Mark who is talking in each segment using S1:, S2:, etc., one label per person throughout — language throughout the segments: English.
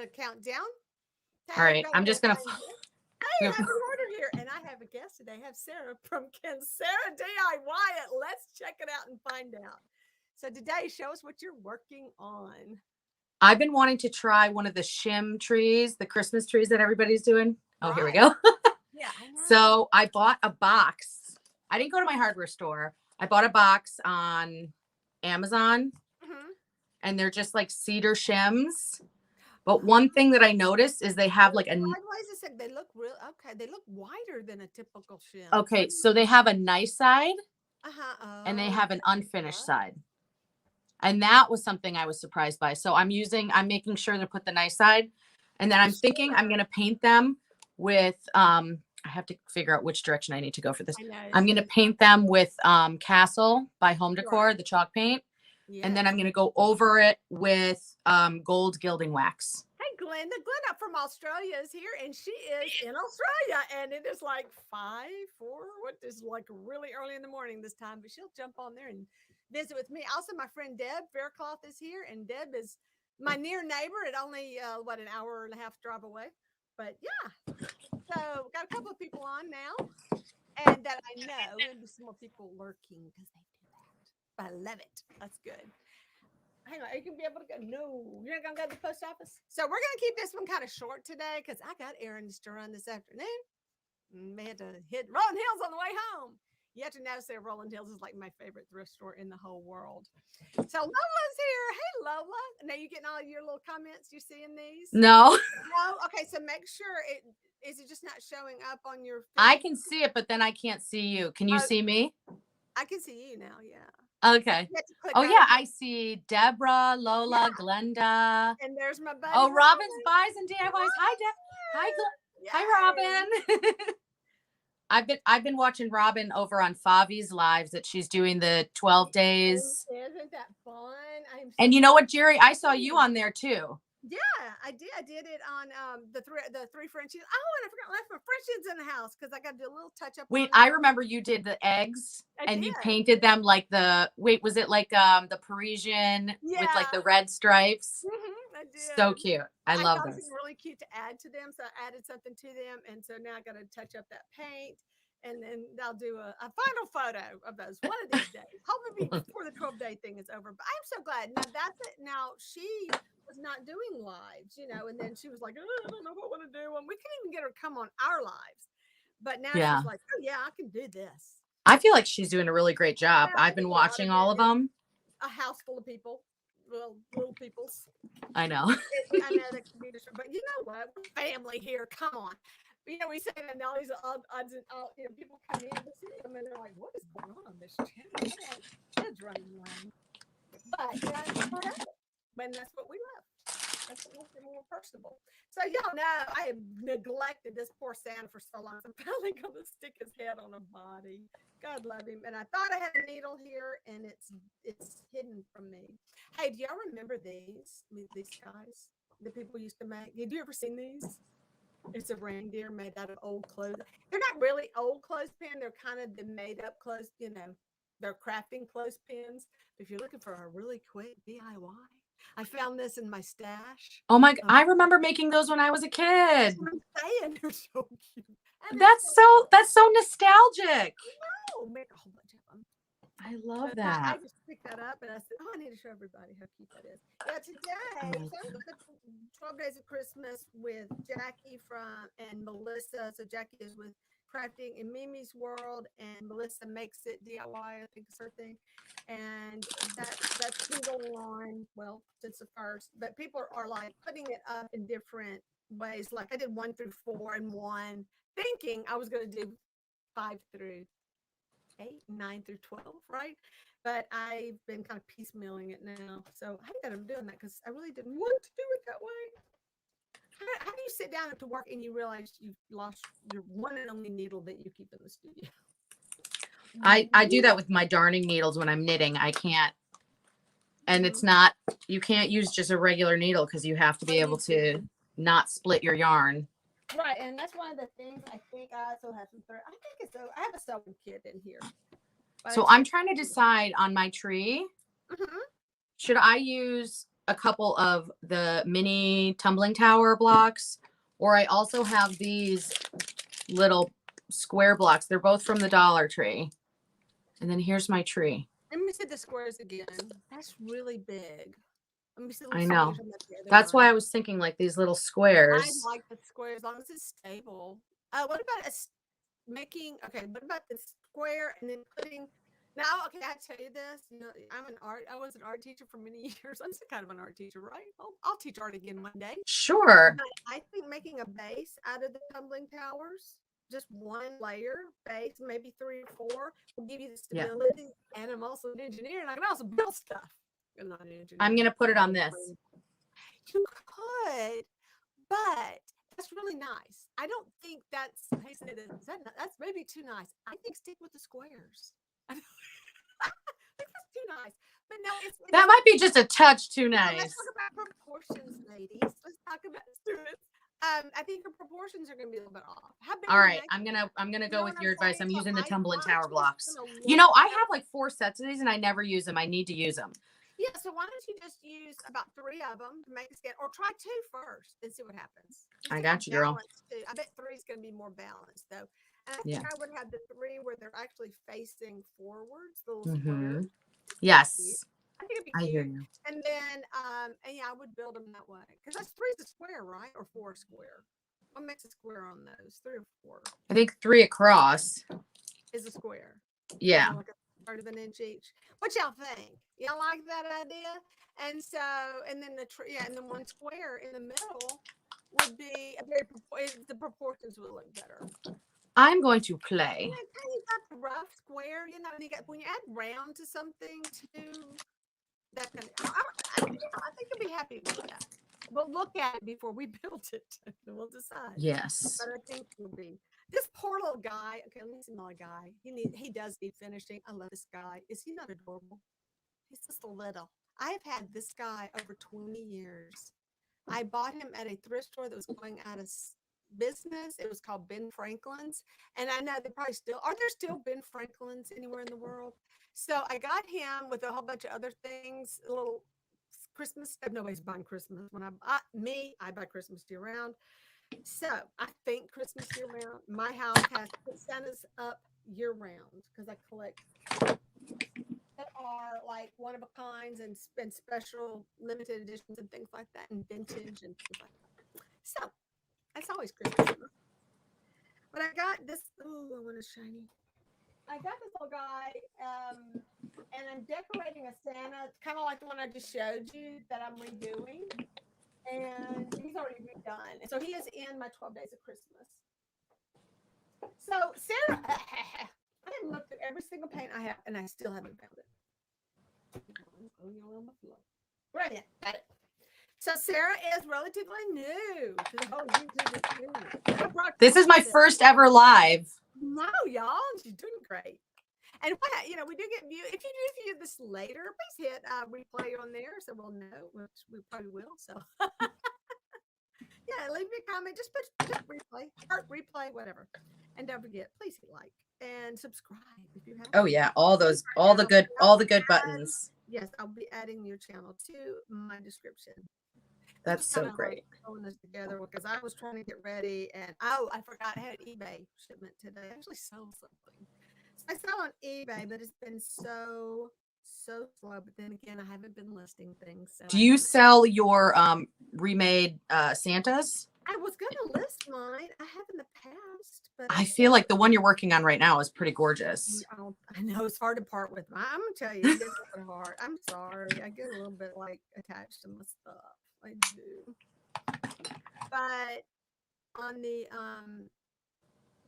S1: a countdown.
S2: All right. I'm just going to.
S1: Hey, I have a hoarder here. And I have a guest today. I have Sarah from Sarah DIY it. Let's check it out and find out. So today, show us what you're working on.
S2: I've been wanting to try one of the shim trees, the Christmas trees that everybody's doing. Oh, right. Here we go.
S1: Yeah, I know.
S2: So I bought a box. I didn't go to my hardware store. I bought a box on Amazon, and they're just like cedar shims. But one thing that I noticed is they have like a.
S1: They look real. Okay, they look wider than a typical shim.
S2: Okay, so they have a nice side, and they have an unfinished side, and that was something I was surprised by. So I'm making sure to put the nice side, and then I'm thinking I'm gonna paint them with. I have to figure out which direction I need to go for this. I'm gonna paint them with Castle by Home Decor, the chalk paint. Yes. And then I'm going to go over it with gold gilding wax.
S1: Hey, Glenda from Australia is here, and she is in Australia, and it is like 5, 4, what is like really early in the morning this time, but she'll jump on there and visit with me. Also, my friend Deb Faircloth is here, and Deb is my near neighbor at only, an hour and a half drive away. But yeah, so got a couple of people on now, and that I know. Maybe some more people lurking because they do that. I love it. That's good. Hang on, you can be able to go. No, you're not gonna go to the post office. So we're gonna keep this one kind of short today because I got errands to run this afternoon. We had to hit Rolling Hills on the way home. You have to notice that Rolling Hills is like my favorite thrift store in the whole world. So Lola's here. Hey, Lola. Now you getting all your little comments? You seeing these?
S2: No.
S1: No. Okay, so make sure is it just not showing up on your feed?
S2: I can see it, but then I can't see you. Can you see me?
S1: I can see you now. Yeah.
S2: Okay. Oh yeah, I see Deborah, Lola, Glenda.
S1: And there's my buddy.
S2: Oh, Robin's Buys and DIYs. Hi, Deb. Hi, Robin. I've been watching Robin over on Favi's lives that she's doing the 12 days.
S1: Isn't that fun?
S2: And you know what, Jerry? I saw you on there too.
S1: Yeah, I did. I did it on the three Frenchies. Oh, and I forgot left my Frenchies in the house because I got to do a little touch up.
S2: Wait, I remember you did the eggs and you painted them like was it like the Parisian with like the red stripes?
S1: I did.
S2: So cute. I love those.
S1: It's really cute to add to them, so I added something to them, and so now I got to touch up that paint. And then I'll do a final photo of those one of these days. Hopefully before the 12-day thing is over. But I'm so glad. Now that's it. Now she was not doing lives, and then she was like, oh, I don't know if I want to do one. We couldn't even get her to come on our lives. But now she's like, oh yeah, I can do this.
S2: I feel like she's doing a really great job. I've been watching all of them.
S1: A house full of people. Well, little peoples.
S2: I know.
S1: I know that can be distracting. But you know what? We're family here. Come on. We say that and all these odds and all, people come in to see them and they're like, what is going on this channel? Kids running around. But that's what we love. That's what makes it more personable. So y'all know I have neglected this poor Santa for so long. I'm finally going to stick his head on a body. God love him. And I thought I had a needle here and it's hidden from me. Hey, do y'all remember these guys that people used to make? Have you ever seen these? It's a reindeer made out of old clothes. They're not really old clothespin. They're kind of the made up clothes, they're crafting clothespins. If you're looking for a really quick DIY, I found this in my stash.
S2: Oh my, I remember making those when I was a kid.
S1: I'm saying they're so cute.
S2: That's so nostalgic.
S1: No, make a whole bunch of them.
S2: I love that.
S1: I just picked that up and I said, I need to show everybody how cute that is. Yeah, today, 12 Days of Christmas with Jackie and Melissa. So Jackie is with Crafting in Mimi's World and Melissa Makes It DIY, I think is her thing. And that's been going on, since the first. But people are like putting it up in different ways. Like I did 1 through 4 and 1, thinking I was going to do 5 through 8, 9 through 12, right? But I've been kind of piecemealing it now. So I think that I'm doing that because I really didn't want to do it that way. How do you sit down to work and you realize you've lost your one and only needle that you keep in the studio?
S2: I do that with my darning needles when I'm knitting. I can't. And it's not, you can't use just a regular needle because you have to be able to not split your yarn.
S1: Right, and that's one of the things I think I also have some thread. I have a sewing kit in here.
S2: So I'm trying to decide on my tree. Should I use a couple of the mini tumbling tower blocks, or I also have these little square blocks. They're both from the Dollar Tree. And then here's my tree.
S1: Let me see the squares again. That's really big. Let me see the
S2: I know.
S1: squares on the other
S2: That's
S1: one.
S2: why I was thinking like these little
S1: I
S2: squares.
S1: like the square as long as it's stable. What about making, okay, what about the square and then putting, now, okay, I tell you this, you know, I was an art teacher for many years. I'm still kind of an art teacher, right? I'll teach art again one day.
S2: Sure.
S1: But I think making a base out of the tumbling towers, just one layer base, maybe 3 or 4, will give you the stability. And I'm also an engineer, and I can also build stuff. I'm not an engineer.
S2: I'm going to put it on this.
S1: You could, but that's really nice. I don't think that's, that's maybe too nice. I think stick with the squares. I think that's too nice. But no,
S2: that might be just a touch too nice.
S1: Let's talk about proportions, ladies. Let's talk about students. I think your proportions are going to be a little bit off.
S2: All right, I'm gonna go with your advice. I'm using the tumbling tower blocks. You know, I have like 4 sets of these, and I never use them. I need to use them.
S1: Yeah, so why don't you just use about 3 of them to make a skin, or try 2 first and see what happens.
S2: I got you, girl.
S1: I bet 3 is going to be more balanced, though. And I think I would have the 3 where they're actually facing forwards, the little squares.
S2: Yes.
S1: I think it'd be cute.
S2: I hear you.
S1: And then, and yeah, I would build them that way. Because that's 3 is a square, right? Or 4 square. What makes a square on those? 3 or 4?
S2: I think 3 across
S1: is a square.
S2: Yeah.
S1: Like a third of an inch each. What y'all think? Y'all like that idea? And so, and then and then 1 square in the middle would be the proportions would look better.
S2: I'm going to play.
S1: And then you got the rough square, you know, and when you add round to something too, that can, I think you'll be happy with that. We'll look at it before we build it, and we'll decide.
S2: Yes.
S1: But I think it'll be. This poor little guy. Okay, let me see my guy. He does need finishing. I love this guy. Is he not adorable? He's just a little. I've had this guy over 20 years. I bought him at a thrift store that was going out of business. It was called Ben Franklin's. And I know they probably still, are there still Ben Franklin's anywhere in the world? So I got him with a whole bunch of other things, a little Christmas stuff. Nobody's buying Christmas. When I buy Christmas year round. So I think Christmas year round. My house has Santa's up year round because I collect that are like one of a kinds and special limited editions and things like that, and vintage and stuff like that. So that's always Christmas. But I got this. Oh, I want a shiny. I got this little guy, and I'm decorating a Santa, kind of like the one I just showed you that I'm redoing. And he's already redone. And so he is in my 12 Days of Christmas. So Sarah, I have looked at every single paint I have, and I still haven't found it. Brilliant. Got it. So Sarah is relatively new to the whole YouTube.
S2: This is my first ever live.
S1: No, y'all. She's doing great. And we do get view. If you do view this later, please hit replay on there so we'll know, which we probably will. So yeah, leave me a comment. Just replay, heart replay, whatever. And don't forget, please hit like and subscribe if you have.
S2: Oh yeah, all the good buttons.
S1: Yes, I'll be adding your channel to my description.
S2: That's so great.
S1: Like pulling this together because I was trying to get ready, and I forgot I had an eBay shipment today. I actually sold something. I sell on eBay, but it's been so slow. But then again, I haven't been listing things. So
S2: do you sell your remade Santas?
S1: I was going to list mine. I have in the past, but
S2: I feel like the one you're working on right now is pretty gorgeous.
S1: I know it's hard to part with. I'm gonna tell you, it's hard. I'm sorry. I get a little bit like attached to my stuff. I do. But on the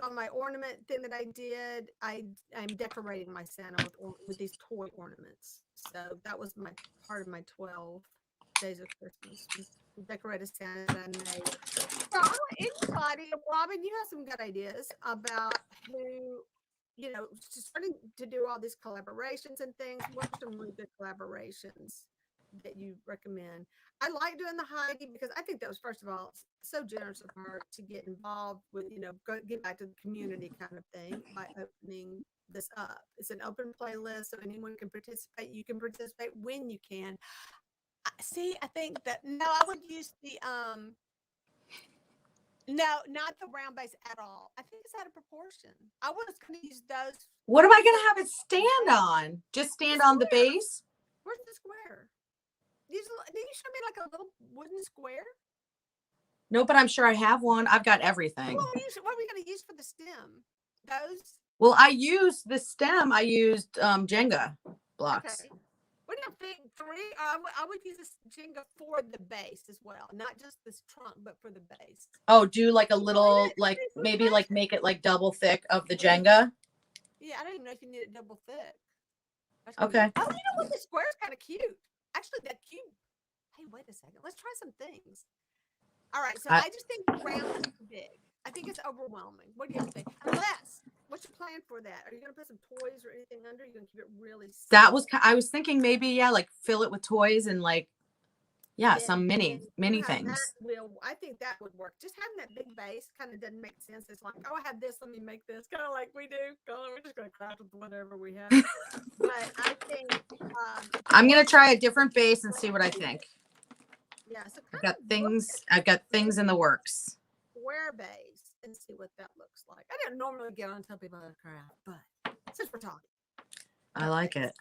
S1: on my ornament thing that I did, I'm decorating my Santa with these toy ornaments. So that was my part of my 12 Days of Christmas. Decorate a Santa that I made. So I want anybody, Robin, you have some good ideas about who, starting to do all these collaborations and things. What are some really good collaborations that you recommend? I like doing the Heidi because I think that was, first of all, so generous of her to get involved with, get back to the community kind of thing by opening this up. It's an open playlist, so anyone can participate. You can participate when you can. See, I think that no, I would use the no, not the round base at all. I think it's out of proportion. I was going to use those.
S2: What am I
S1: Use
S2: going to
S1: those
S2: have it stand on? Just stand on the
S1: square.
S2: base?
S1: Where's the square? Did you show me like a little wooden square?
S2: No, but I'm sure I have one. I've got everything.
S1: What are we going to use for the stem? Those?
S2: Well, I used the stem. I used Jenga blocks.
S1: Okay. What do you think? Three? I would use this Jenga for the base as well, not just this trunk, but for the base.
S2: Oh, do like a little, like maybe like make it like double thick of the Jenga.
S1: Yeah, I don't even know if you need it double thick.
S2: Okay.
S1: Oh, you know what? The square is kind of cute. Actually, that cute. Hey, wait a second. Let's try some things. All right. So I just think round is too big. I think it's overwhelming. What do you think? Unless, what's your plan for that? Are you going to put some toys or anything under? Are you going to keep it really simple?
S2: I was thinking maybe, yeah, like fill it with toys and like, yeah, some mini things.
S1: I think that would work. Just having that big base kind of doesn't make sense. It's like, oh, I have this, let me make this. Kind of like we do. We're just going to craft with whatever we have. But I think
S2: I'm going to try a different base and see what I think.
S1: Yeah, so
S2: I've got things in the works.
S1: Square base and see what that looks like. I don't normally get on and tell people how to craft, but since we're talking.
S2: I like it.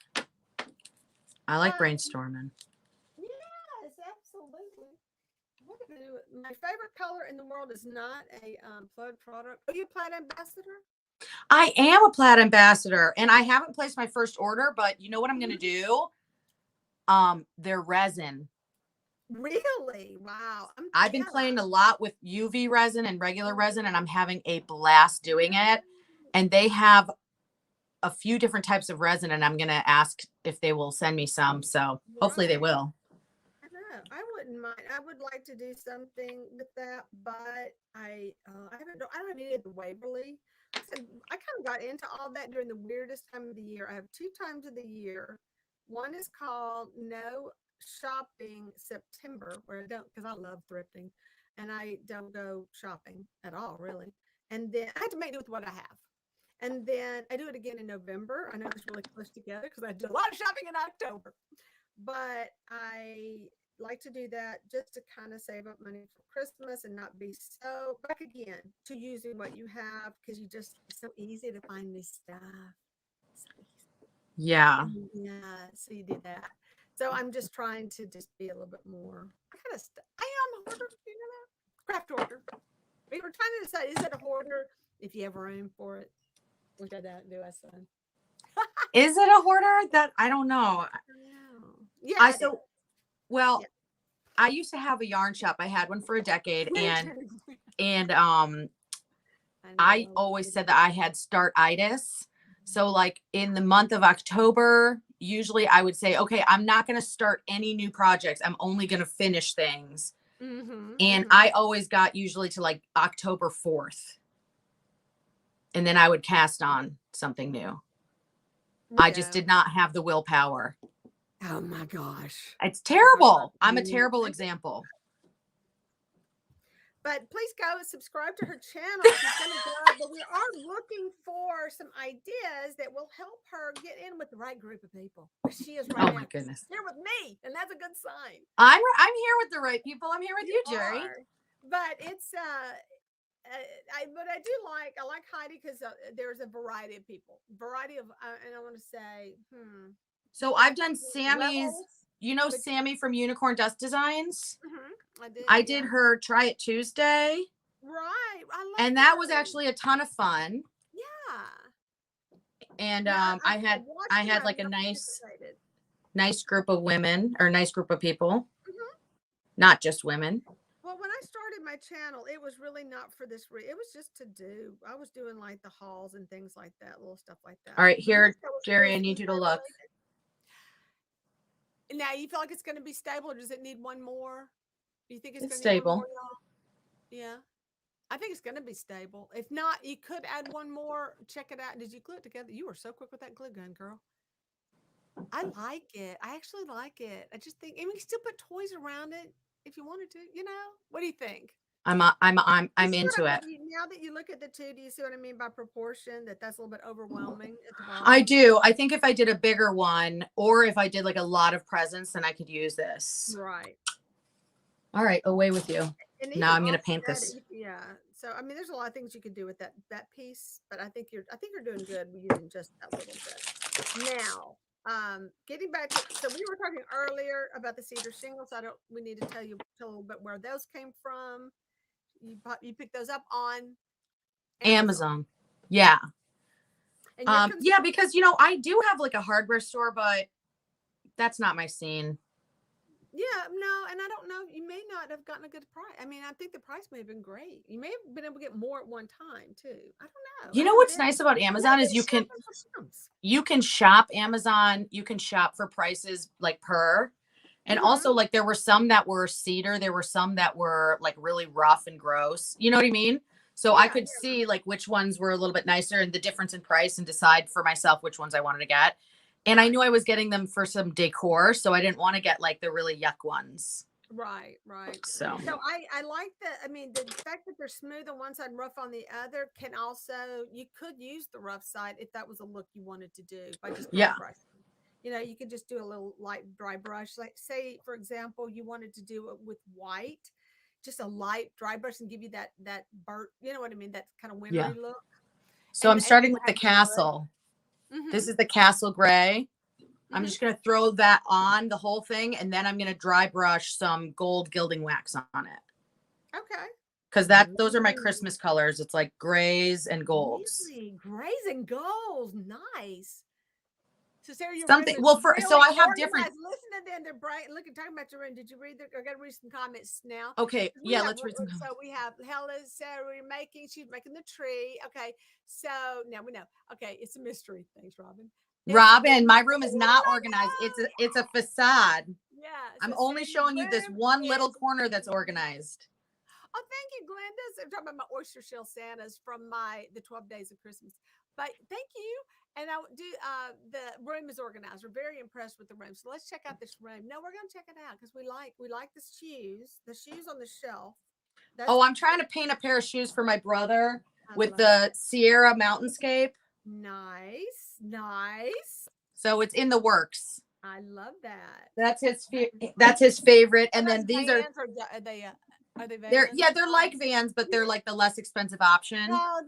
S2: I like brainstorming.
S1: Yes, absolutely. What to do? My favorite color in the world is not a Plaid product. Are you a Plaid ambassador?
S2: I am a Plaid ambassador, and I haven't placed my first order, but you know what I'm going to do? Their resin.
S1: Really? Wow.
S2: I've been playing a lot with UV resin and regular resin, and I'm having a blast doing it. And they have a few different types of resin, and I'm going to ask if they will send me some. So hopefully they will.
S1: I know. I wouldn't mind. I would like to do something with that, but I don't need it the Waverly. I kind of got into all that during the weirdest time of the year. I have 2 times of the year. One is called No Shopping September, where I don't, because I love thrifting and I don't go shopping at all, really. And then I have to make do with what I have. And then I do it again in November. I know it's really close together because I do a lot of shopping in October. But I like to do that just to kind of save up money for Christmas and not be so back again to using what you have, because it's so easy to find new stuff.
S2: Yeah.
S1: Yeah. So you do that. So I'm just trying to just be a little bit more. I am a hoarder, you know that? Craft hoarder. We were trying to decide, is it a hoarder if you have room for it? Which I don't do, son.
S2: Is it a hoarder? That I don't know.
S1: Yeah.
S2: I used to have a yarn shop. I had one for a decade, and I always said that I had start-itis. So like in the month of October, usually I would say, okay, I'm not going to start any new projects. I'm only going to finish things. And I always got usually to like October 4th. And then I would cast on something new. Yeah. I just did not have the willpower.
S1: Oh my gosh.
S2: It's terrible. I'm a terrible example.
S1: But please go and subscribe to her channel. She's going to grow, but we are looking for some ideas that will help her get in with the right group of people. She is right now.
S2: Oh my goodness.
S1: Here with me, and that's a good sign.
S2: I'm here with the right people. I'm here with you, Jerry.
S1: But it's I do like Heidi because there's a variety of people, and I want to say,
S2: So I've done Sammy's. You know Sammy from Unicorn Dust Designs? I did her Try It Tuesday.
S1: Right.
S2: And that was actually a ton of fun.
S1: Yeah.
S2: And I had like a nice group of women, or nice group of people. Not just women.
S1: Well, when I started my channel, it was really not for this. It was just to do. I was doing like the hauls and things like that, little stuff like that.
S2: All right, here, Jerry, I need you to look.
S1: Now, you feel like it's going to be stable, or does it need one more? Do you think it's going to
S2: stable?
S1: Need one more, yeah, I think it's going to be stable. If not, you could add one more. Check it out. Did you glue it together? You were so quick with that glue gun, girl. I like it. I actually like it. I just think, and we can still put toys around it if you wanted to. You know, what do you think?
S2: I'm into it.
S1: Now that you look at the two, do you see what I mean by proportion? That's a little bit overwhelming at the bottom.
S2: I do. I think if I did a bigger one, or if I did like a lot of presents, then I could use this.
S1: Right.
S2: All right, away with you. Now I'm going to paint this.
S1: Yeah. So I mean, there's a lot of things you can do with that piece, but I think you're doing good using just that little bit. Now, getting back to, so we were talking earlier about the cedar shingles. We need to tell a little bit where those came from. You picked those up on
S2: Amazon. Yeah. Yeah, because I do have like a hardware store, but that's not my scene.
S1: Yeah, no, and I don't know. You may not have gotten a good price. I mean, I think the price may have been great. You may have been able to get more at one time too. I don't know.
S2: You know what's nice about Amazon is you can shop Amazon. You can shop for prices like per. And also, like, there were some that were cedar. There were some that were like really rough and gross. You know what I mean? So I could see like which ones were a little bit nicer and the difference in price and decide for myself which ones I wanted to get. And I knew I was getting them for some decor, so I didn't want to get like the really yuck ones.
S1: Right, right.
S2: So
S1: I like the fact that they're smooth on one side and rough on the other can also, you could use the rough side if that was a look you wanted to do by just dry brushing. You could just do a little light dry brush. Like say, for example, you wanted to do it with white, just a light dry brush and give you that burnt, you know what I mean? That kind of wintry look.
S2: So I'm starting with the castle. This is the castle gray. I'm just going to throw that on the whole thing. And then I'm going to dry brush some gold gilding wax on it.
S1: Okay.
S2: Because those are my Christmas colors. It's like grays and golds.
S1: Really? Grays and golds. Nice. So Sarah, you're
S2: something. Well, so I have different.
S1: Listen to them. They're bright. Look, talking about your room. Did you read? I got to read some comments now.
S2: Okay. Yeah, let's read some comments.
S1: So we have Sarah. She's making the tree. Okay. So now we know. Okay, it's a mystery. Thanks, Robin.
S2: Robin, my room is not organized. It's a facade.
S1: Yeah.
S2: I'm only showing you this one little corner that's organized.
S1: Oh, thank you, Glenda. I'm talking about my oyster shell Santas from the 12 Days of Christmas. But thank you. And I do the room is organized. We're very impressed with the room. So let's check out this room. No, we're gonna check it out because we like the shoes on the shelf.
S2: I'm trying to paint a pair of shoes for my brother with the Sierra Mountainscape.
S1: Nice.
S2: So it's in the works.
S1: I love that.
S2: That's his favorite. And then these are
S1: they Vans?
S2: They're like Vans, but they're like the less expensive option.
S1: Oh,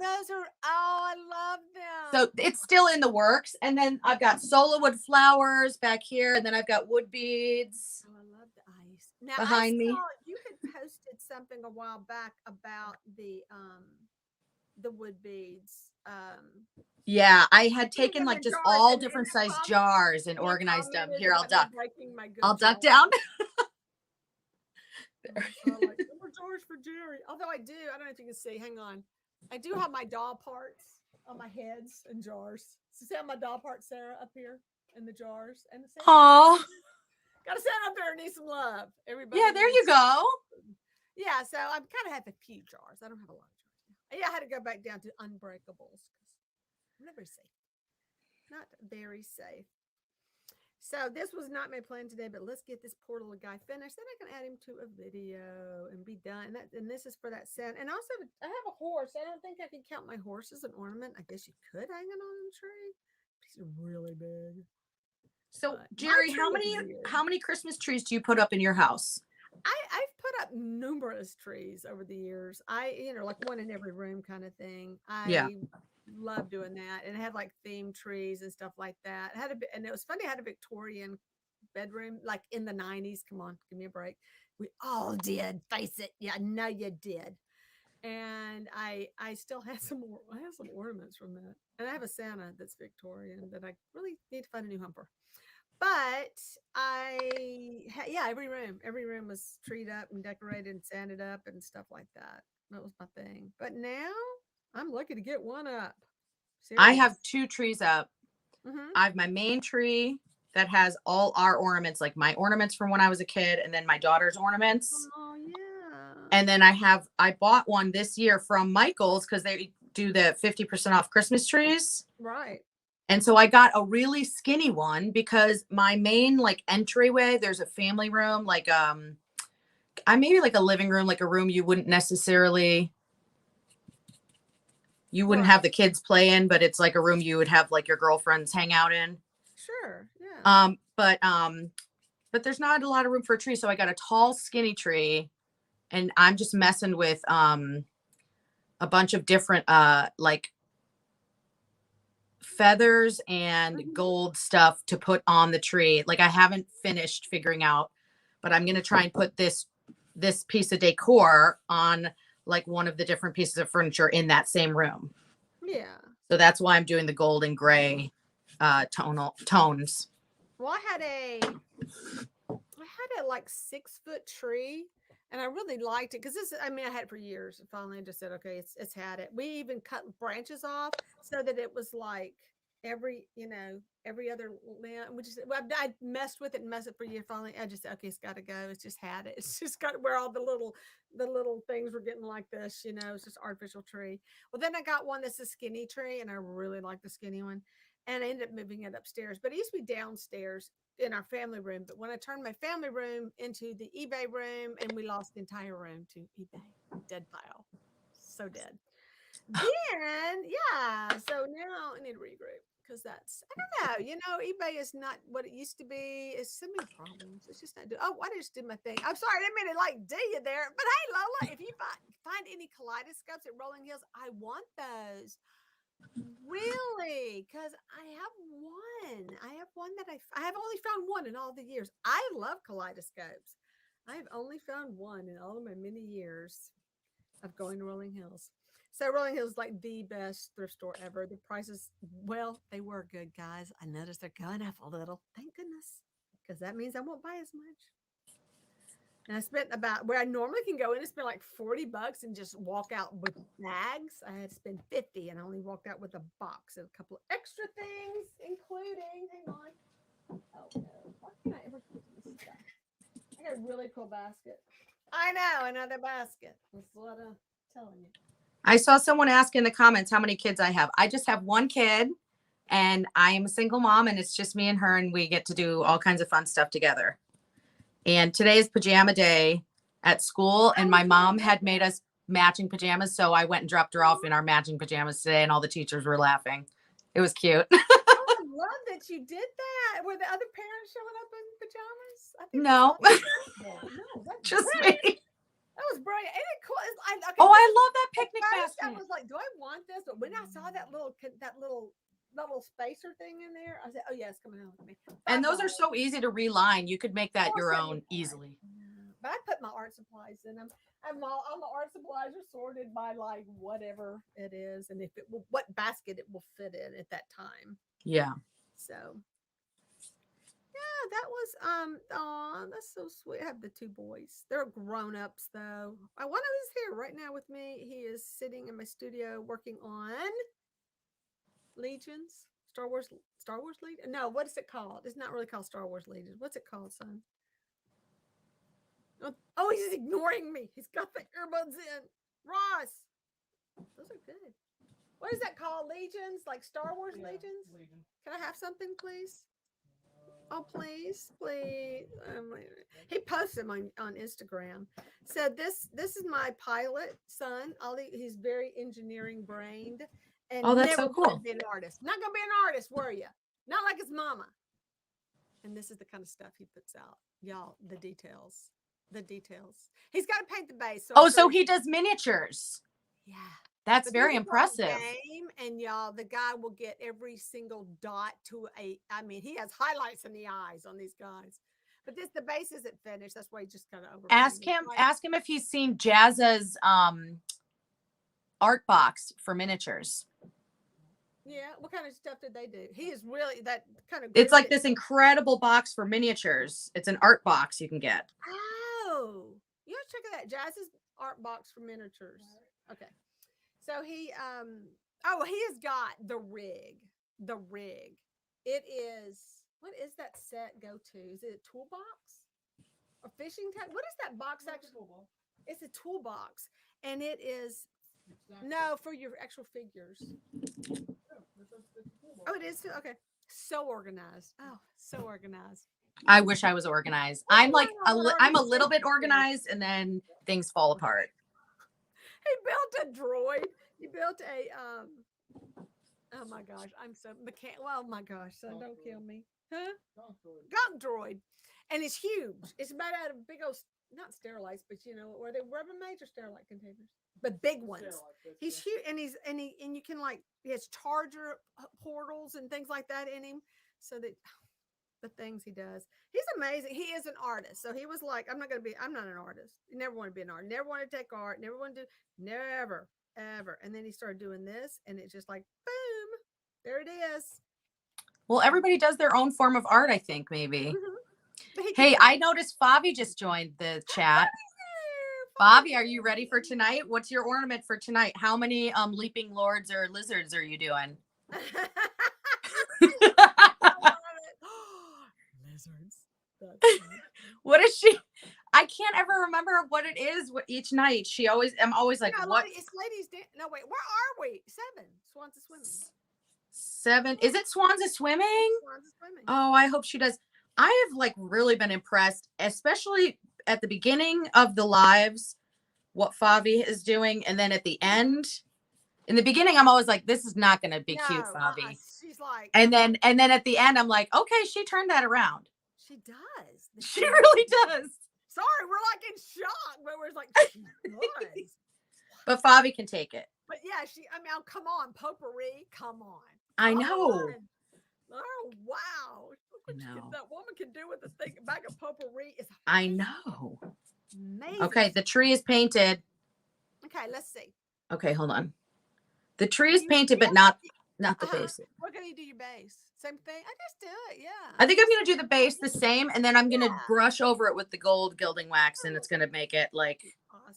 S1: I love them.
S2: So it's still in the works. And then I've got solo wood flowers back here, and then I've got wood beads.
S1: Oh, I love the ice. Now
S2: behind me.
S1: You had posted something a while back about the wood beads.
S2: Yeah, I had taken like just all different size jars and organized them. Here, I'll duck down.
S1: Like, jars for Jerry. Although I don't know if you can see. Hang on. I do have my doll parts on my heads and jars. So see how my doll parts, Sarah, up here in the jars. And
S2: Aww.
S1: Gotta stand up there and need some love. Everybody.
S2: Yeah, there you go.
S1: Yeah, so I kind of have a few jars. I don't have a lot of jars. Yeah, I had to go back down to unbreakables. Not very safe. Not very safe. So this was not my plan today, but let's get this poor little guy finished. Then I can add him to a video and be done. And this is for that set. And also, I have a horse. I don't think I can count my horse as an ornament. I guess you could hang it on a tree. He's really big.
S2: So Jerry, how many Christmas trees do you put up in your house?
S1: I've put up numerous trees over the years. Like one in every room kind of thing. Love doing that, and it had like theme trees and stuff like that. And it was funny. I had a Victorian bedroom, like in the 90s. Come on, give me a break. We all did. Face it. Yeah, I know you did. And I still have some more. I have some ornaments from that, and I have a Santa that's Victorian that I really need to find a new home for. But every room was treed up and decorated and sanded up and stuff like that. That was my thing. But now I'm lucky to get one up. Seriously.
S2: I have 2 trees up. I have my main tree that has all our ornaments, like my ornaments from when I was a kid, and then my daughter's ornaments.
S1: Oh yeah.
S2: And then I bought one this year from Michael's because they do the 50% off Christmas trees.
S1: Right.
S2: And so I got a really skinny one because my main like entryway, there's a family room, like I maybe like a living room, like a room you wouldn't necessarily, you wouldn't have the kids play in, but it's like a room you would have like your girlfriends hang out in.
S1: Sure. Yeah.
S2: But there's not a lot of room for a tree. So I got a tall, skinny tree, and I'm just messing with a bunch of different like feathers and gold stuff to put on the tree. Like I haven't finished figuring out, but I'm gonna try and put this piece of decor on like one of the different pieces of furniture in that same room.
S1: Yeah.
S2: So that's why I'm doing the gold and gray tones.
S1: Well, I had a like 6-foot tree, and I really liked it because I had it for years. And finally, I just said, okay, it's had it. We even cut branches off so that it was like every other limb. I messed with it and messed it for a year. Finally, I just said, okay, it's got to go. It's just had it. It's just got where all the little things were getting like this. It's just artificial tree. Well, then I got one that's a skinny tree, and I really like the skinny one. And I ended up moving it upstairs, but it used to be downstairs in our family room. But when I turned my family room into the eBay room, and we lost the entire room to eBay, dead file, so dead. Then so now I need to regroup because I don't know. eBay is not what it used to be. It's so many problems. It's just not. I just did my thing. I'm sorry, I didn't mean to like do you there. But hey, Lola, if you find any kaleidoscopes at Rolling Hills, I want those. Really? Because I have one that I have only found one in all the years. I love kaleidoscopes. I have only found one in all of my many years of going to Rolling Hills. So Rolling Hills is like the best thrift store ever. The prices, well, they were good, guys. I noticed they're going up a little. Thank goodness. Because that means I won't buy as much. And I spent about where I normally can go in and spend like $40 and just walk out with bags. I had to spend 50 and I only walked out with a box and a couple of extra things, including, hang on. Oh no, why can't I ever get this stuff? I got a really cool basket. I know, another basket. That's what I'm telling you.
S2: I saw someone ask in the comments how many kids I have. I just have one kid, and I am a single mom, and it's just me and her, and we get to do all kinds of fun stuff together. And today is pajama day at school, and my mom had made us matching pajamas. So I went and dropped her off in our matching pajamas today, and all the teachers were laughing. It was cute.
S1: I love that you did that. Were the other parents showing up in pajamas?
S2: No.
S1: No, that's
S2: just
S1: great.
S2: me.
S1: That was brilliant. Ain't it cool? Okay,
S2: I love that picnic basket.
S1: I was like, do I want this? But when I saw that little spacer thing in there, I said, oh yeah, it's coming out with me.
S2: And those are so easy to reline. You could make that your own easily.
S1: But I put my art supplies in them. All my art supplies are sorted by like whatever it is, and what basket it will fit in at that time.
S2: Yeah.
S1: So yeah, that was oh, that's so sweet. I have the two boys. They're grown-ups though. One of them is here right now with me. He is sitting in my studio working on Legions. Star Wars Legion? No, what is it called? It's not really called Star Wars Legion. What's it called, son? Oh, he's ignoring me. He's got the earbuds in. Ross. Those are good. What is that called? Legions? Like Star Wars Legions? Legion. Can I have something, please? Oh, please. He posts them on Instagram. So this is my pilot son. He's very engineering brained. And
S2: that's so cool.
S1: Be an artist. Not gonna be an artist, were you? Not like his mama. And this is the kind of stuff he puts out. Y'all, the details. He's got to paint the base.
S2: So he does miniatures.
S1: Yeah.
S2: That's very impressive.
S1: And y'all, the guy will get every single dot to he has highlights in the eyes on these guys. But the base isn't finished. That's why he just kind of over.
S2: Ask him if he's seen Jazza's art box for miniatures.
S1: Yeah, what kind of stuff did they do? He is really that kind of.
S2: It's like this incredible box for miniatures. It's an art box you can get.
S1: Oh, you have to check it out. Jazz's art box for miniatures. Okay, so he has got the rig. It is, what is that set go to? Is it a toolbox? A fishing tag? What is that box actually? It's a toolbox, and it is for your actual figures. Oh, it is? Okay. So organized. Oh, so organized.
S2: I wish I was organized. I'm like, I'm a little bit organized and then things fall apart.
S1: He built a droid. He built a, oh my gosh, I'm so, oh my gosh, son, don't kill me. Huh? Gunk droid. And it's huge. It's made out of big old, not sterilized, but you know, were they Rubbermaid or Sterilite containers? But big ones. He's huge, and and you can like, he has charger portals and things like that in him, so that the things he does, he's amazing. He is an artist, so he was like, I'm not an artist. You never want to be an artist. Never want to take art. Never want to do. Never ever. And then he started doing this, and it's just like boom, there it is.
S2: Well, everybody does their own form of art, I think, maybe. Hey, I noticed Favi just joined the chat. Favi, are you ready for tonight? What's your ornament for tonight? How many leaping lords or lizards are you doing?
S1: Lizards.
S2: What is she? I can't ever remember what it is. What each night I'm always like, what?
S1: It's ladies. No, wait, where are we? 7 swans are swimming.
S2: 7. Is it swans are swimming?
S1: Swans are swimming.
S2: Oh, I hope she does. I have like really been impressed, especially at the beginning of the lives, what Favi is doing. And then at the end, in the beginning, I'm always like, this is not going to be cute, Favi.
S1: She's like,
S2: and then at the end, I'm like, okay, she turned that around.
S1: She does.
S2: She really does.
S1: Sorry, we're like in shock, but we're like, she was.
S2: But Favi can take it.
S1: But yeah, oh, come on, potpourri, come on.
S2: I know.
S1: Oh, wow. Look what that woman can do with a bag of potpourri.
S2: I know.
S1: Amazing.
S2: Okay, the tree is painted.
S1: Okay, let's see.
S2: Okay, hold on. The tree is painted, but not the base.
S1: What can you do your base? Same thing? I just do it, yeah.
S2: I think I'm going to do the base the same, and then I'm going to brush over it with the gold gilding wax, and it's going to make it, like,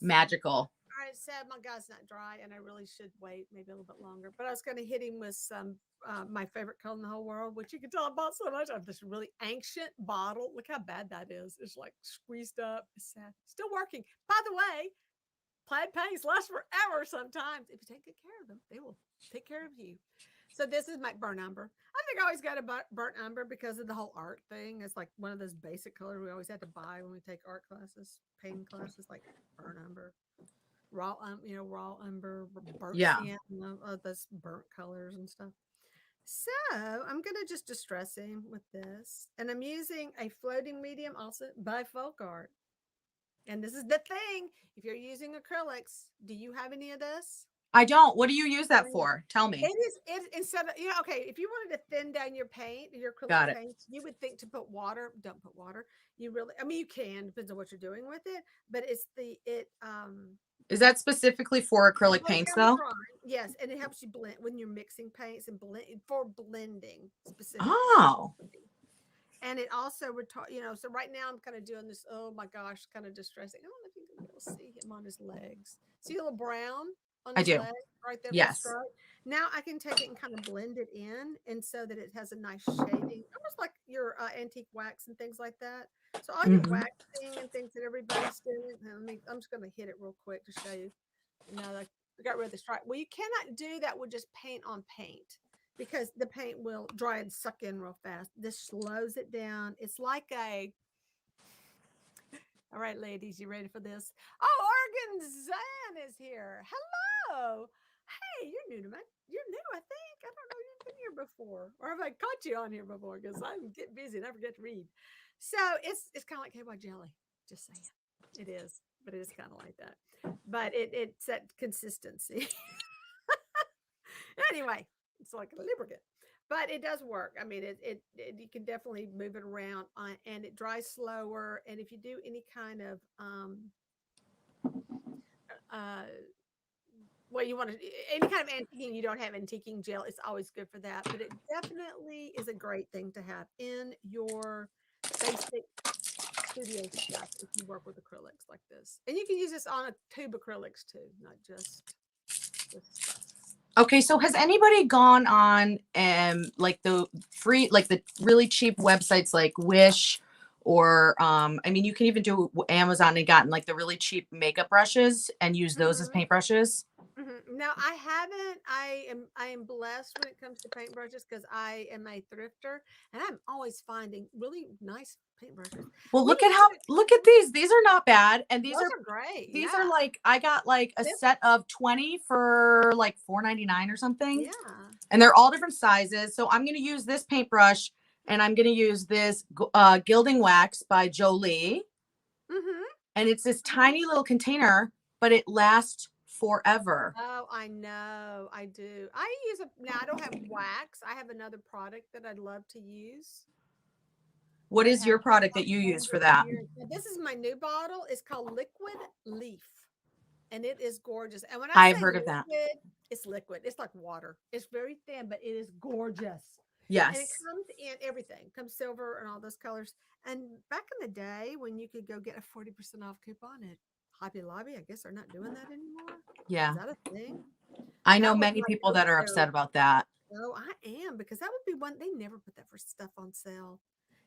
S2: magical. All
S1: right, Seb, my guy's not dry, and I really should wait maybe a little bit longer. But I was going to hit him with some, my favorite color in the whole world, which you can tell I bought so much. I have this really ancient bottle. Look how bad that is. It's, like, squeezed up. It's sad. Still working. By the way, plaid paints last forever sometimes. If you take good care of them, they will take care of you. So this is my burnt umber. I think I always got a burnt umber because of the whole art thing. It's like one of those basic colors we always had to buy when we take art classes, painting classes, like burnt umber, raw umber, burnt sienna, those burnt colors and stuff. So I'm going to just distress him with this. And I'm using a floating medium also by Folk Art. And this is the thing. If you're using acrylics, do you have any of this?
S2: I don't. What do you use that for? Tell me.
S1: It instead of, okay, if you wanted to thin down your paint, your acrylic paint, you would think to put water. Don't put water. You really, I mean, you can, depends on what you're doing with it, but
S2: is that specifically for acrylic paints though?
S1: Yes, and it helps you blend when you're mixing paints and for blending specifically.
S2: Oh.
S1: And it also would talk, so right now I'm kind of doing this, oh my gosh, kind of distressing. I don't know if you can be able to see him on his legs. See a little brown on his leg right there?
S2: Yes.
S1: Now I can take it and kind of blend it in, and so that it has a nice shading, almost like your antique wax and things like that. So all your waxing and things that everybody's doing, I'm just going to hit it real quick to show you. I got rid of the stripe. Well, you cannot do that with just paint on paint, because the paint will dry and suck in real fast. This slows it down. It's like all right, ladies, you ready for this? Oh, Oregon Zan is here. Hello. Hey, you're new to me. You're new, I think. I don't know. You've been here before. Or have I caught you on here before? Because I get busy and I forget to read. So it's kind of like KY jelly. Just saying. It is. But it is kind of like that. But it's that consistency. Anyway, it's like a lubricant. But it does work. I mean, it you can definitely move it around, and it dries slower. And if you do any kind of you want to any kind of antiquing, you don't have antiquing gel, it's always good for that. But it definitely is a great thing to have in your basic studio stuff if you work with acrylics like this. And you can use this on a tube acrylics too, not just this stuff.
S2: Okay, so has anybody gone on like the free, like the really cheap websites like Wish, or I mean, you can even do Amazon and gotten like the really cheap makeup brushes and use those as paintbrushes?
S1: Now I haven't. I am blessed when it comes to paintbrushes because I am a thrifter and I'm always finding really nice paintbrushes.
S2: Well,
S1: We
S2: look at these. These are not bad. And
S1: those are great.
S2: these
S1: Yeah.
S2: are like, I got like a
S1: This-
S2: set of 20 for like $4.99 or something.
S1: yeah.
S2: And they're all different sizes. So I'm going to use this paintbrush and I'm going to use this Gilding Wax by Jolie.
S1: Mm-hmm.
S2: And it's this tiny little container, but it lasts forever.
S1: Oh, I know. I do. Now I don't have wax. I have another product that I'd love to use.
S2: What
S1: That
S2: is your
S1: has
S2: product
S1: a
S2: that you use for
S1: 100
S2: that?
S1: years. Now, this is my new bottle. It's called Liquid Leaf. And it is gorgeous. And when I
S2: I've
S1: say
S2: heard of that.
S1: it's liquid. It's like water. It's very thin, but it is gorgeous. And it
S2: Yes.
S1: comes in everything. Comes silver and all those colors. And back in the day when you could go get a 40% off coupon at Hobby Lobby, I guess they're not doing that anymore.
S2: Yeah.
S1: Is that a thing?
S2: I know
S1: That was
S2: many
S1: like
S2: people that are upset about that.
S1: Oh, I am because that would be one. They never put that for stuff on sale.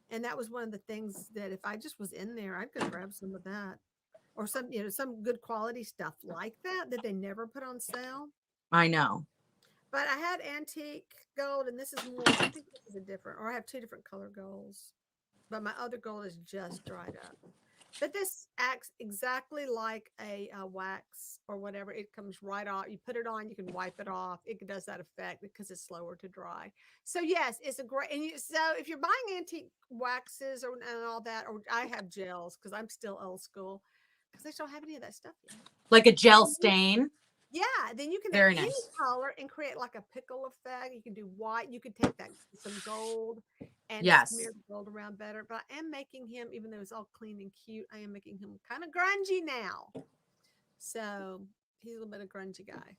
S1: And that was one of the things that if I just was in there, I'd go grab some of that or some good quality stuff like that they never put on sale.
S2: I know.
S1: But I had antique gold, and this is more. I think this is a different, or I have two different color golds. But my other gold is just dried up. But this acts exactly like a wax or whatever. It comes right off. You put it on, you can wipe it off. It does that effect because it's slower to dry. So yes, it's a great. So if you're buying antique waxes and all that, or I have gels because I'm still old school because they don't have any of that stuff yet.
S2: Like a gel stain.
S1: Yeah, then you can
S2: Very
S1: have any
S2: nice.
S1: color and create like a pickle effect. You can do white. You could take that some gold and smear the gold around better. But I am making him, even though it's all clean and cute, I am making him kind of grungy now. So he's a little bit of grungy guy.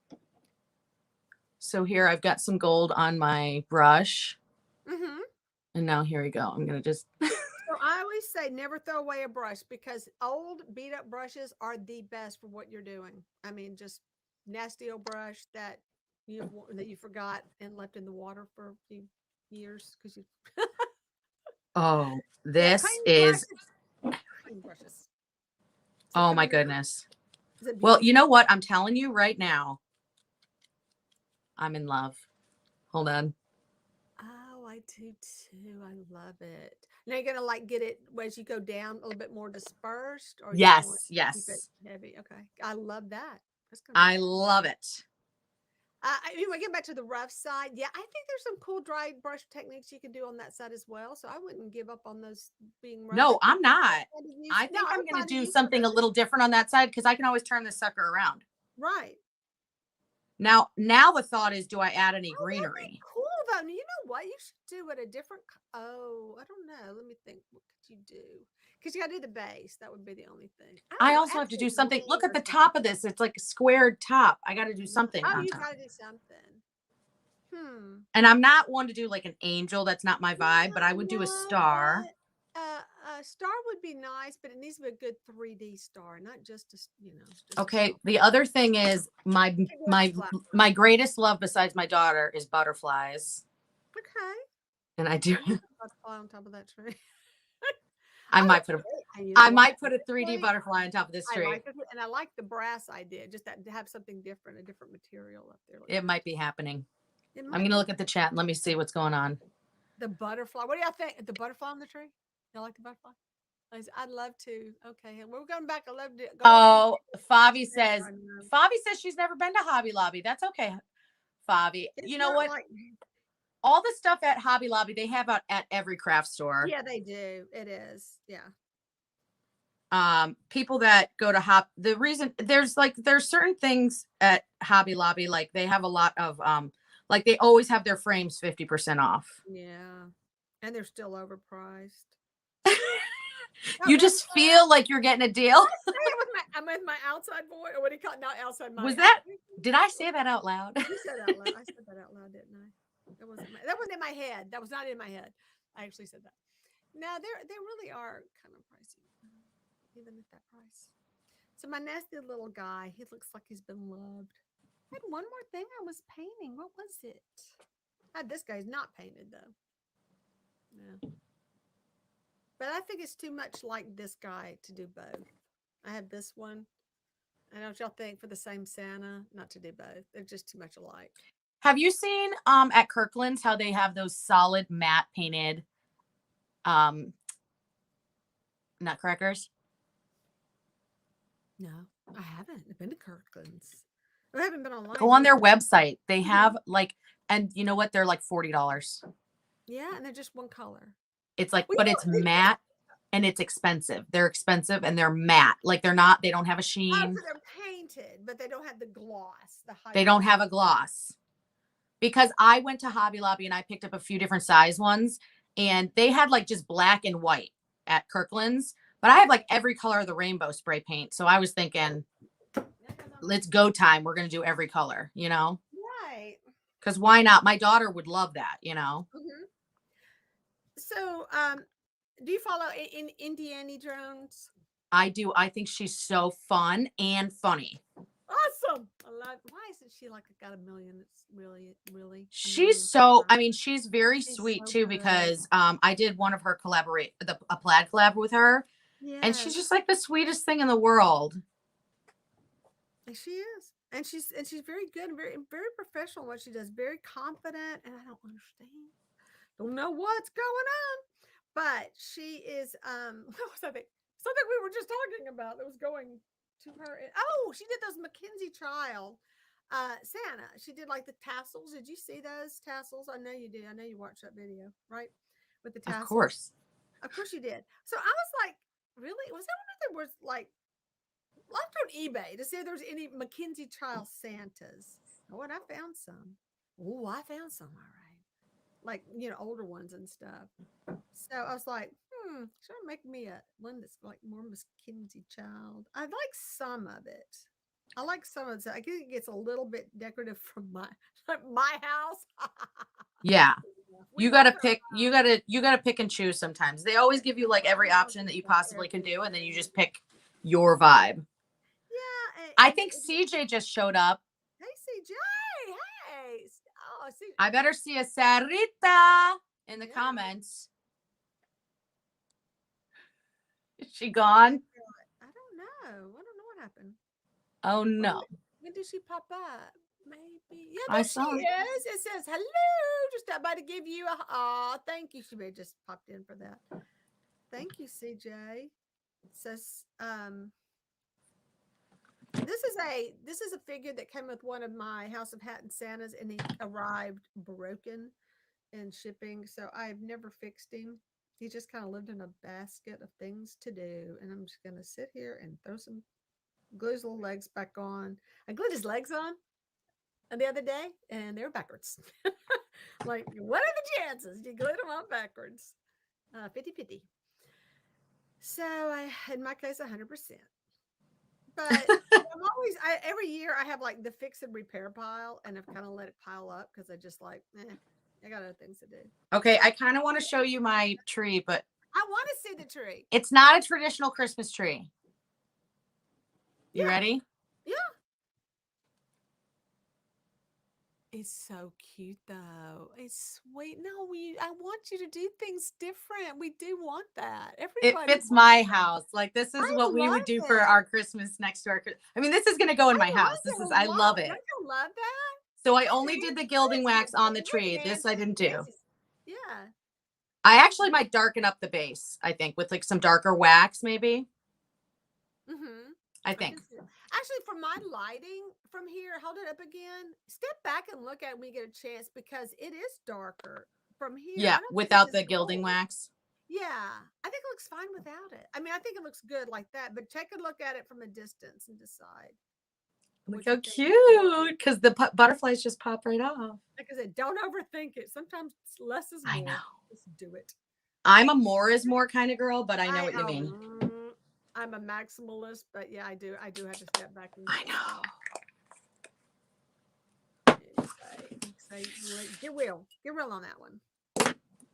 S2: So here I've got some gold on my brush.
S1: Mm-hmm.
S2: And now here we go. I'm going to just.
S1: So I always say never throw away a brush because old beat up brushes are the best for what you're doing. I mean, just nasty old brush that you forgot and left in the water for a few years because you.
S2: Oh, this is.
S1: Brushes.
S2: Oh my goodness. Well, you know what? I'm telling you right now. I'm in love. Hold on.
S1: Oh, I do too. I love it. Now you're gonna like get it as you go down a little bit more dispersed, or
S2: yes,
S1: keep it heavy. Okay, I love that.
S2: I love it.
S1: I mean, we get back to the rough side. Yeah, I think there's some cool dry brush techniques you can do on that side as well. So I wouldn't give up on those being rough.
S2: No, I'm not. I think I'm going to do something a little different on that side because I can always turn this sucker around.
S1: Right.
S2: Now the thought is, do I add any greenery?
S1: Cool though. You know what? You should do it a different. Oh, I don't know. Let me think. What could you do? Because you got to do the base. That would be the only thing.
S2: I also have to do something. Look at the top of this. It's like a squared top. I got to do something.
S1: Oh, you got to do something.
S2: And I'm not one to do like an angel. That's not my vibe, but I would do a star.
S1: A star would be nice, but it needs to be a good 3D star, not just a,
S2: okay. The other thing is my greatest love besides my daughter is butterflies.
S1: Okay.
S2: And I do.
S1: Butterfly on top of that tree.
S2: I might put a 3D butterfly on top of this tree.
S1: And I like the brass idea, just that to have something different, a different material up there.
S2: It might be happening. I'm going to look at the chat and let me see what's going on.
S1: The butterfly. What do y'all think? The butterfly on the tree? Y'all like the butterfly? I'd love to. Okay. We're going back. I love to go.
S2: Oh, Favi says she's never been to Hobby Lobby. That's okay, Favi. You know what? All the stuff at Hobby Lobby, they have at every craft store.
S1: Yeah, they do. It is. Yeah.
S2: People that go to the reason there's certain things at Hobby Lobby, like they have a lot of like they always have their frames 50% off.
S1: Yeah. And they're still overpriced.
S2: You just feel like you're getting a deal.
S1: I'm with my outside boy, or what do you call it? Not outside my.
S2: Did I say that out loud?
S1: You said out loud. I said that out loud, didn't I? That wasn't in my head. That was not in my head. I actually said that. No, they really are kind of pricey, even at that price. So my nasty little guy, he looks like he's been loved. I had one more thing I was painting. What was it? This guy's not painted though. Yeah. But I think it's too much like this guy to do both. I have this one, I know what y'all think for the same Santa. Not to do both. They're just too much alike.
S2: Have you seen at Kirkland's how they have those solid matte painted nutcrackers?
S1: No, I haven't. I've been to Kirkland's. I haven't been online.
S2: Go on their website. They have like, and you know what? They're like $40.
S1: Yeah, and they're just one color.
S2: It's like, but it's matte and it's expensive. They're expensive and they're matte. Like they don't have a sheen.
S1: Oh, so they're painted, but they don't have the gloss.
S2: They don't have a gloss. Because I went to Hobby Lobby and I picked up a few different size ones and they had like just black and white at Kirkland's, but I have like every color of the rainbow spray paint. So I was thinking, let's go time. We're going to do every color, you know?
S1: Right.
S2: Because why not? My daughter would love that, you know?
S1: Mm-hmm. So, do you follow in Indiana Jones?
S2: I do. I think she's so fun and funny.
S1: Awesome. Why isn't she like got a million? It's really.
S2: She's so, I mean, she's very sweet too, because I did one of her a plaid collab with her. Yeah. And she's just like the sweetest thing in the world.
S1: She is. And she's very good and very professional in what she does. Very confident. And I don't understand. Don't know what's going on. But she is what was that thing? Something we were just talking about that was going to her. Oh, she did those Mackenzie trial Santa. She did like the tassels. Did you see those tassels? I know you did. I know you watched that video, right? With the tassels. Of course you did. So I was like, really? Was that when there was like looked on eBay to see if there was any Mackenzie trial Santas? Oh, and I found some. Oh, I found some, all right. Like, you know, older ones and stuff. So I was like, should I make me one that's like more Mackenzie child? I like some of it. I like some of it. I think it gets a little bit decorative from my house.
S2: Yeah. You gotta pick. You gotta pick and choose. Sometimes they always give you like every option that you possibly can do, and then you just pick your vibe.
S1: Yeah.
S2: I think CJ just showed up.
S1: Hey, CJ. Hey. Oh, CJ.
S2: I better see a Sarita in the comments. Is she gone?
S1: I don't know. I don't know what happened.
S2: Oh no.
S1: When did she pop up? Maybe. Yeah,
S2: I saw
S1: she is. It says hello. Just about to give you thank you. She may have just popped in for that. Thank you, CJ. It says this is a figure that came with one of my House of Hat and Santas, and he arrived broken in shipping. So I've never fixed him. He just kind of lived in a basket of things to do. And I'm just gonna sit here and glue his little legs back on. I glued his legs on the other day and they were backwards. Like, what are the chances? You glued them on backwards. 50-50. So in my case, 100%. But every year I have like the fix and repair pile, and I've kind of let it pile up because I just like, I got other things to do.
S2: Okay, I kind of want to show you my tree, but
S1: I want to see the tree.
S2: It's not a traditional Christmas tree. You ready?
S1: Yeah. It's so cute though. It's sweet. No, I want you to do things different. We do want that. Everybody.
S2: It fits my house. Like this is what we would do for our Christmas next to our. I mean, this is gonna go in my house. I love it.
S1: Don't you love that?
S2: So I only did the gilding wax on the tree. This I didn't do.
S1: Yeah.
S2: I actually might darken up the base, I think, with like some darker wax, maybe.
S1: Mm-hmm.
S2: I think.
S1: Actually, for my lighting from here, hold it up again. Step back and look at it when you get a chance, because it is darker from here.
S2: Yeah, without the gilding wax.
S1: Yeah, I think it looks fine without it. I mean, I think it looks good like that, but take a look at it from a distance and decide.
S2: Look how cute, because the butterflies just pop right off.
S1: Like I said, don't overthink it. Sometimes less is more.
S2: I know.
S1: Just do it. I'm
S2: a more is more kind of girl, but I know what you mean.
S1: I'm a maximalist, but yeah, I do have to step back.
S2: I know.
S1: Get real on that one.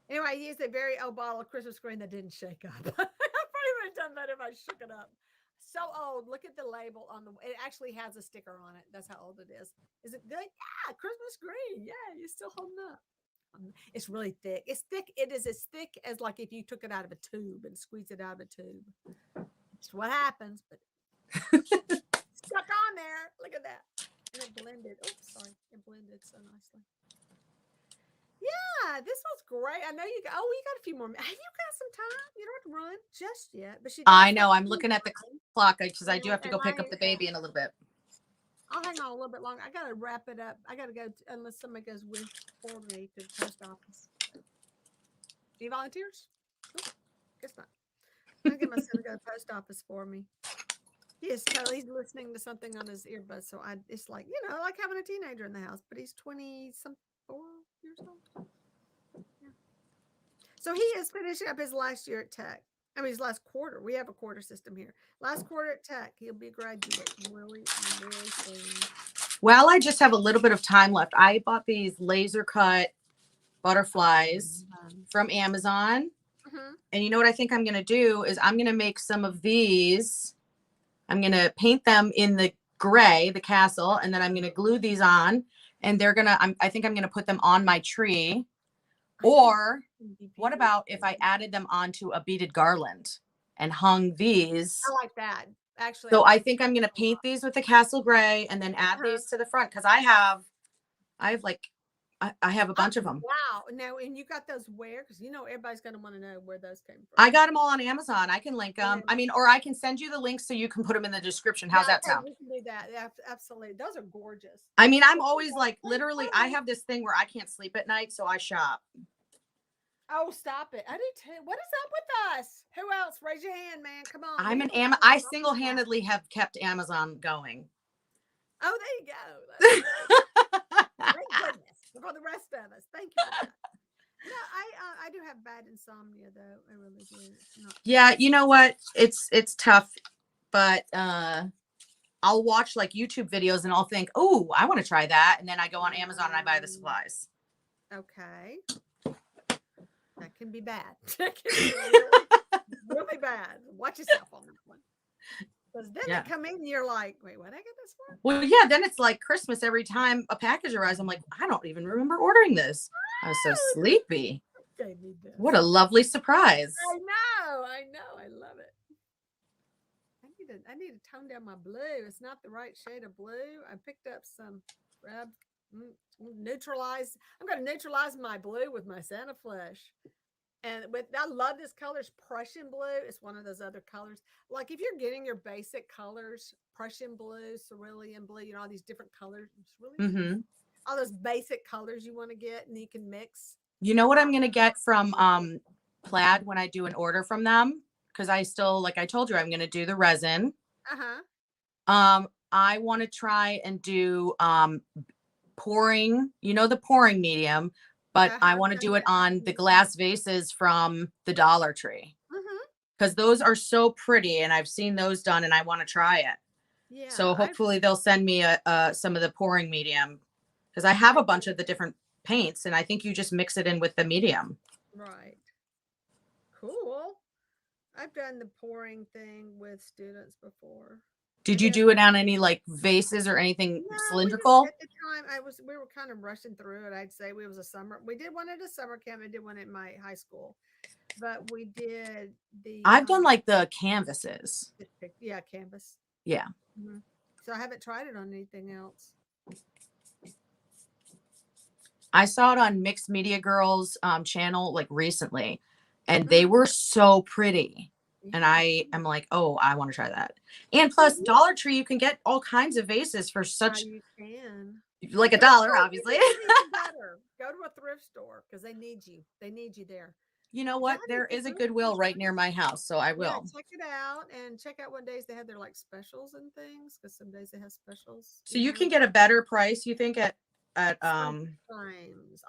S1: Anyway, I used a very old bottle of Christmas green that didn't shake up. I probably would have done better if I shook it up. So old. Look at the label on it actually has a sticker on it. That's how old it is. Is it good? Yeah, Christmas green. Yeah, you're still holding up. It's really thick. It's thick. It is as thick as like if you took it out of a tube and squeezed it out of a tube. It's what happens, but stuck on there. Look at that. And it blended. Oops, sorry. It blended so nicely. Yeah, this was great. I know you got, you got a few more. Hey, you got some time. You don't have to run just yet. But
S2: I know. I'm looking at the clock because I do have to go pick up the baby in a little bit.
S1: I'll hang on a little bit longer. I got to wrap it up. I got to go unless somebody goes for me to the post office. Any volunteers? Nope, guess not. I'm going to get my son to go to the post office for me. He's listening to something on his earbuds. So it's like, like having a teenager in the house, but he's 4 years old. Yeah. So he is finishing up his last year at Tech. I mean, his last quarter. We have a quarter system here. Last quarter at Tech. He'll be a graduate really, really soon.
S2: Well, I just have a little bit of time left. I bought these laser cut butterflies from Amazon. And you know what I think I'm going to do is I'm going to make some of these. I'm going to paint them in the gray, the castle, and then I'm going to glue these on. And they're going to, I think I'm going to put them on my tree. Or what about if I added them onto a beaded garland and hung these?
S1: I like that. Actually.
S2: So I think I'm going to paint these with the castle gray and then add these to the front. Cause I have a bunch of them.
S1: Wow. Now, and you got those where? Because everybody's going to want to know where those came from.
S2: I got them all on Amazon. I can link them. I mean, or I can send you the links so you can put them in the description. How's that sound?
S1: We can do that. Absolutely. Those are gorgeous.
S2: I mean, I'm always like, literally, I have this thing where I can't sleep at night, so I shop.
S1: Oh, stop it. I do too. What is up with us? Who else? Raise your hand, man. Come on.
S2: I single-handedly have kept Amazon going.
S1: Oh, there you go. Thank goodness. For the rest of us. Thank you for that. No, I do have bad insomnia though. I really do.
S2: Yeah, you know what? It's tough, but I'll watch like YouTube videos and I'll think, oh, I want to try that. And then I go on Amazon and I buy the supplies.
S1: Okay. That can be bad. That can be really, really bad. Watch yourself on that one. Because then they come in and you're like, wait, what did I get this for?
S2: Well, yeah, then it's like Christmas every time a package arrives. I'm like, I don't even remember ordering this. I was so sleepy. What a lovely surprise.
S1: I know. I love it. I need to tone down my blue. It's not the right shade of blue. I picked up some neutralize. I'm going to neutralize my blue with my Santa flesh. And I love this color. It's Prussian blue. It's one of those other colors. Like if you're getting your basic colors, Prussian blue, cerulean blue, all these different colors. It's really all those basic colors you want to get, and you can mix.
S2: You know what I'm going to get from Plaid when I do an order from them? Because I still, like I told you, I'm going to do the resin. I want to try and do pouring, the pouring medium. But I want to do it on the glass vases from the Dollar Tree because those are so pretty, and I've seen those done, and I want to try it. Yeah. So hopefully they'll send me some of the pouring medium because I have a bunch of the different paints, and I think you just mix it in with the medium.
S1: Right. Cool. I've done the pouring thing with students before.
S2: Did you do it on any like vases or anything cylindrical?
S1: At the time, we were kind of rushing through it. I'd say we did one at a summer camp. I did one at my high school, but we did
S2: I've done like the canvases.
S1: Yeah, canvas.
S2: Yeah.
S1: So I haven't tried it on anything else.
S2: I saw it on Mixed Media Girls channel like recently, and they were so pretty. And I am like, oh, I want to try that. And plus Dollar Tree, you can get all kinds of vases for such like $1, obviously.
S1: Go to a thrift store because they need you. They need you there.
S2: You know what? There is a Goodwill right near my house, so I will.
S1: Yeah, check it out and check out what days they have their like specials and things because some days they have specials.
S2: So you can get a better price, you think, at
S1: times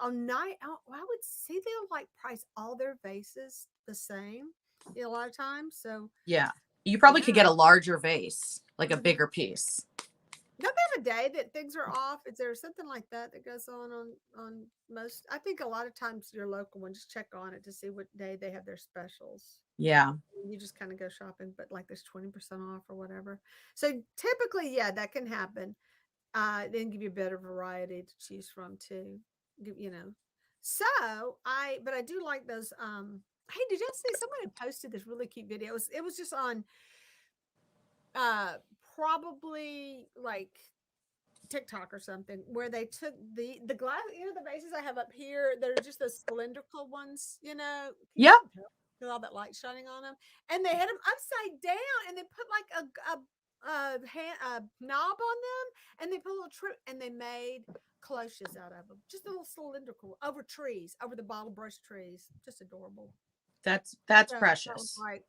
S1: on night. I would say they'll like price all their vases the same. A lot of times, so
S2: yeah, you probably could get a larger vase, like a bigger piece.
S1: Don't they have a day that things are off? Is there something like that goes on most? I think a lot of times your local one, just check on it to see what day they have their specials.
S2: Yeah,
S1: you just kind of go shopping, but like there's 20% off or whatever. So typically, yeah, that can happen. Then give you a better variety to choose from too. So I do like those. Hey, did y'all see somebody posted this really cute video? It was just on probably like TikTok or something where they took the glass, the vases I have up here, they're just those cylindrical ones,
S2: Yep.
S1: with all that light shining on them, and they had them upside down, and they put like a knob on them, and they put a little trip, and they made cloches out of them, just a little cylindrical over trees, over the bottle brush trees, just adorable.
S2: That's
S1: So
S2: precious.
S1: that was like,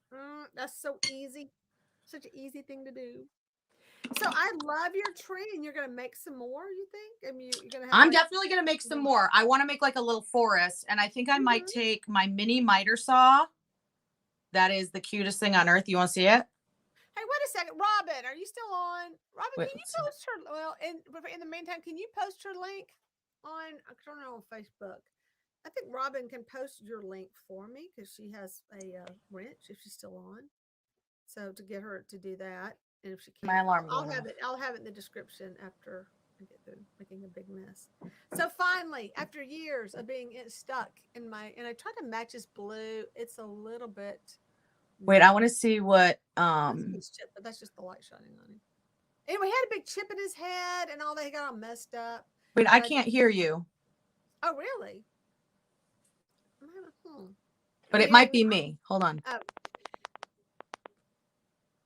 S1: that's so easy, such an easy thing to do. So I love your tree, and you're gonna make some more. You think? I mean, you're gonna have.
S2: I'm definitely gonna make some more. I want to make like a little forest, and I think I might take my mini miter saw. That is the cutest thing on earth. You want to see it?
S1: Hey, wait a second, Robin. Are you still on? Robin, can you post her? Well, in the meantime, can you post her link on? I don't know, on Facebook. I think Robin can post your link for me because she has a wrench if she's still on. So to get her to do that. And if she can't,
S2: my alarm.
S1: I'll have it in the description after I get through making a big mess. So finally, after years of being stuck in and I tried to match this blue, it's a little bit.
S2: Wait, I want to see what.
S1: Chip, but that's just the light shining on him. Anyway, he had a big chip in his head and all that. He got all messed up.
S2: Wait, I can't hear you.
S1: Oh, really?
S2: But it might be me. Hold on.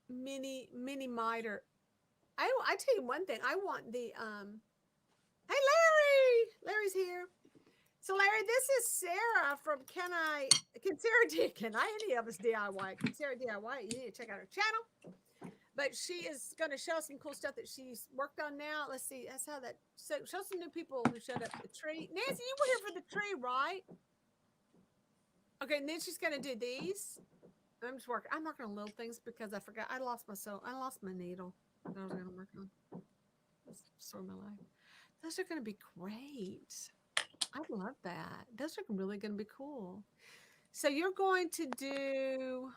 S1: Mini miter. I tell you one thing. I want the Hey Larry! Larry's here. So Larry, this is Sarah from Can any of us DIY? Can Sarah DIY? You need to check out her channel. But she is going to show some cool stuff that she's worked on now. Let's see. That's how that. So show some new people who showed up at the tree. Nancy, you were here for the tree, right? Okay, and then she's going to do these. I'm just working. I'm working on little things because I forgot. I lost my needle that I was going to work on. That's the story of my life. Those are going to be great. I love that. Those are really going to be cool. So you're going to do,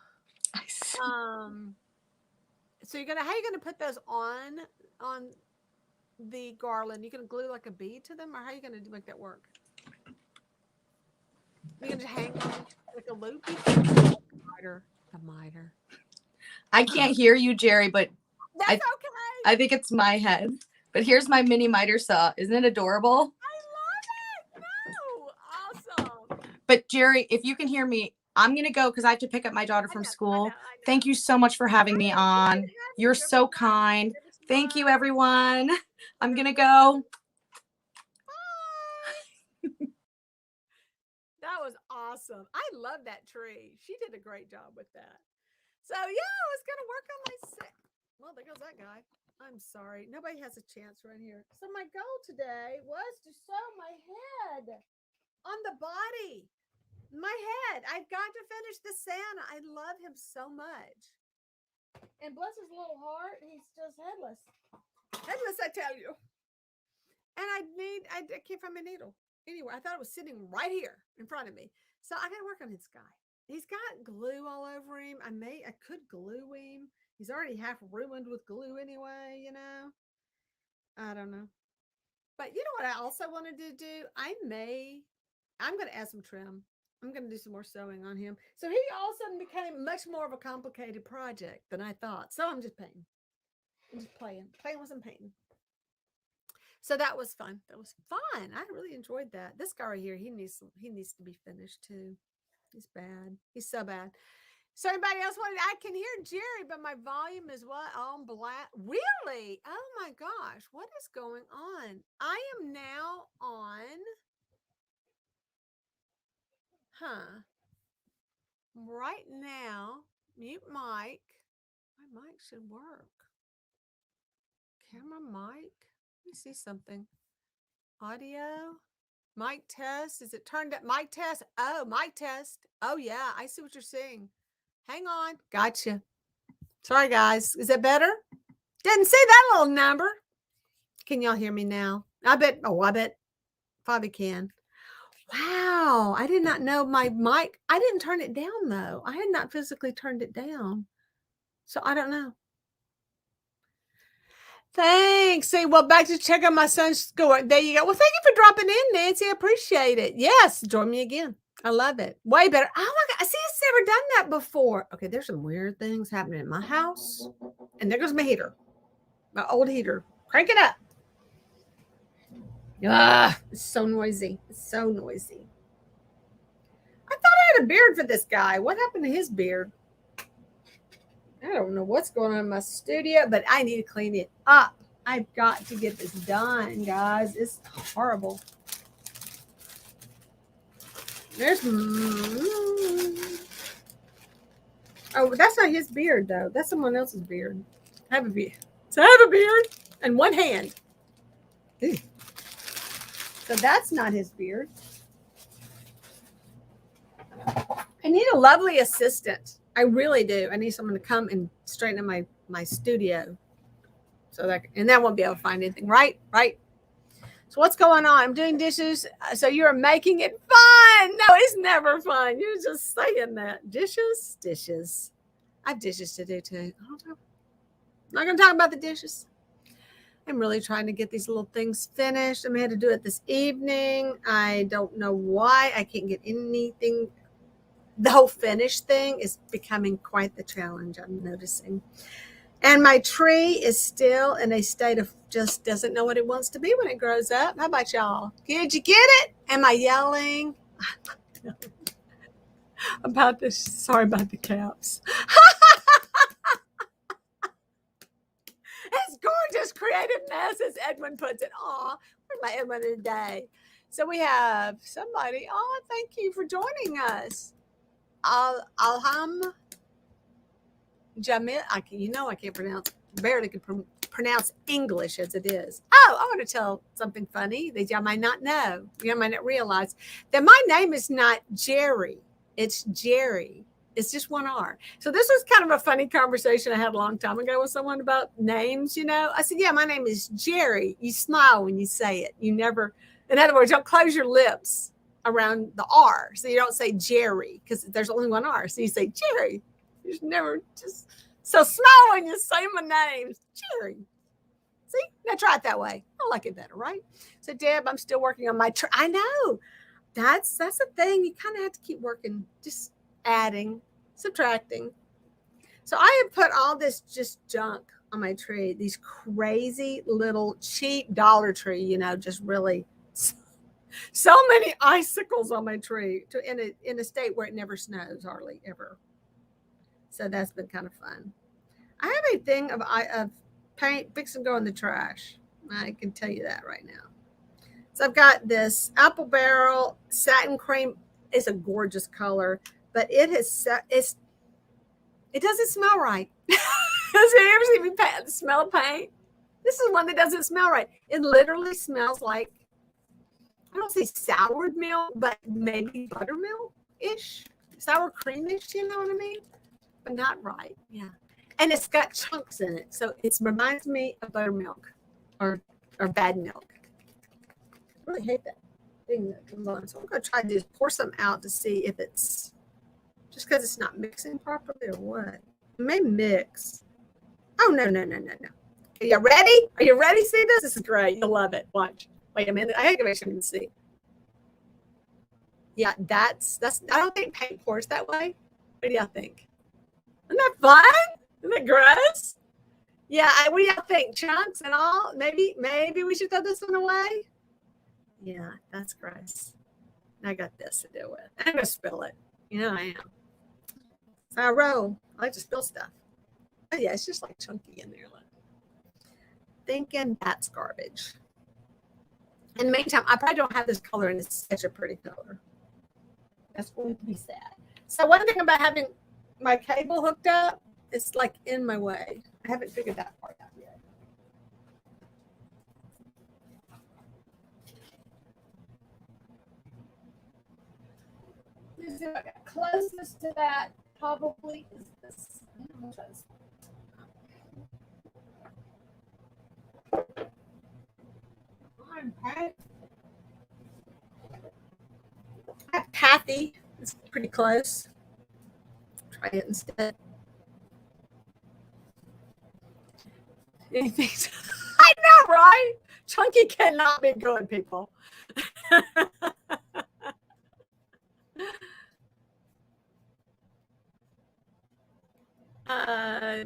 S1: so how are you going to put those on the garland? You going to glue like a bead to them, or how are you going to make that work? You're going to hang on like a loop? A miter.
S2: I can't hear you, Jerry, but
S1: that's okay.
S2: I think it's my head. But here's my mini miter saw. Isn't it adorable?
S1: Awesome.
S2: But Jerry, if you can hear me, I'm going to go because I have to pick up my daughter from school. Thank you so much for having me on. You're so kind. Thank you, everyone. I'm going to go.
S1: Bye. That was awesome. I love that tree. She did a great job with that. So yeah, I was going to work on my set. Well, there goes that guy. I'm sorry. Nobody has a chance right here. So my goal today was to sew my head on the body. My head. I've got to finish the Santa. I love him so much. And bless his little heart, he's just headless. Headless, I tell you. And I can't find my needle. Anyway, I thought it was sitting right here in front of me. So I got to work on this guy. He's got glue all over him. I could glue him. He's already half ruined with glue anyway, I don't know. But you know what I also wanted to do? I'm going to add some trim. I'm going to do some more sewing on him. So he all of a sudden became much more of a complicated project than I thought. So I'm just painting. I'm just playing with some painting. So that was fun. I really enjoyed that. This guy right here, he needs to be finished too. He's bad. He's so bad. So anybody else wanted? I can hear Jerry, but my volume is what? On black. Really? Oh my gosh. What is going on? I am now on. Right now, mute mic. My mic should work. Camera mic. Let me see something. Audio. Mic test. Is it turned up? Mic test. Oh, mic test. Oh yeah, I see what you're saying. Hang on. Gotcha. Sorry, guys. Is that better? Didn't see that little number. Can y'all hear me now? I bet Bobby can. Wow. I did not know my mic. I didn't turn it down, though. I had not physically turned it down. So I don't know. Thanks. See, well, back to check on my son's score. There you go. Well, thank you for dropping in, Nancy. I appreciate it. Yes. Join me again. I love it. Way better. Oh my God. See, I've never done that before. Okay, there's some weird things happening in my house. And there goes my heater. My old heater. Crank it up. Ah, it's so noisy. It's so noisy. I thought I had a beard for this guy. What happened to his beard? I don't know what's going on in my studio, but I need to clean it up. I've got to get this done, guys. It's horrible. There's... Oh, that's not his beard, though. That's someone else's beard. I have a beard. So I have a beard and one hand. Ew. So that's not his beard. I need a lovely assistant. I really do. I need someone to come and straighten up my studio. So that, and that won't be able to find anything, right? Right. So what's going on? I'm doing dishes. So you're making it fun. No, it's never fun. You're just saying that. Dishes. I have dishes to do too. I don't know. I'm not going to talk about the dishes. I'm really trying to get these little things finished. I'm going to do it this evening. I don't know why I can't get anything. The whole finish thing is becoming quite the challenge, I'm noticing. And my tree is still in a state of just doesn't know what it wants to be when it grows up. How about y'all? Did you get it? Am I yelling? About this. Sorry about the caps. It's gorgeous, creative mess, as Edwin puts it. Aw, where's my Edwin today? So we have somebody. Oh, thank you for joining us. Alham Jamil. I can't pronounce. Barely can pronounce English as it is. Oh, I want to tell something funny that y'all might not know. You might not realize that my name is not Jerry. It's Jerry. It's just one R. So this was kind of a funny conversation I had a long time ago with someone about names, I said, yeah, my name is Jerry. You smile when you say it. You never, in other words, don't close your lips around the R. So you don't say Jerry because there's only one R. So you say Jerry. You just never so smile when you say my name. Jerry. See? Now try it that way. I like it better, right? So Deb, I'm still working on my I know. That's the thing. You kind of have to keep working, just adding, subtracting. So I have put all this just junk on my tree, these crazy little cheap Dollar Tree, just really so many icicles on my tree in a state where it never snows hardly ever. So that's been kind of fun. I have a thing of paint fixing to go in the trash. I can tell you that right now. So I've got this apple barrel satin cream. It's a gorgeous color, but it doesn't smell right. Has you ever seen me smell paint? This is one that doesn't smell right. It literally smells like, I don't say soured milk, but maybe buttermilk-ish, sour creamish, you know what I mean? But not right, yeah. And it's got chunks in it, so it reminds me of buttermilk or bad milk. I really hate that thing that comes on. So I'm going to try to pour some out to see if it's just because it's not mixing properly or what. It may mix. Oh, no. Are you ready? Are you ready to see this? This is great. You'll love it. Watch. Wait a minute. I have to make sure you can see. Yeah, that's. I don't think paint pours that way. What do y'all think? Isn't that fun? Isn't that gross? Yeah, what do y'all think? Chunks and all? Maybe we should throw this one away? Yeah, that's gross. I got this to deal with. I'm going to spill it. I am. So I roll. I like to spill stuff. Oh, yeah, it's just like chunky in there. Look. Thinking that's garbage. In the meantime, I probably don't have this color, and it's such a pretty color. That's going to be sad. So one thing about having my cable hooked up, it's like in my way. I haven't figured that part out yet. Let's see if I got closest to that. Probably is this. Pathy. It's pretty close. Try it instead. Anything? I know, right? Chunky cannot be good, people.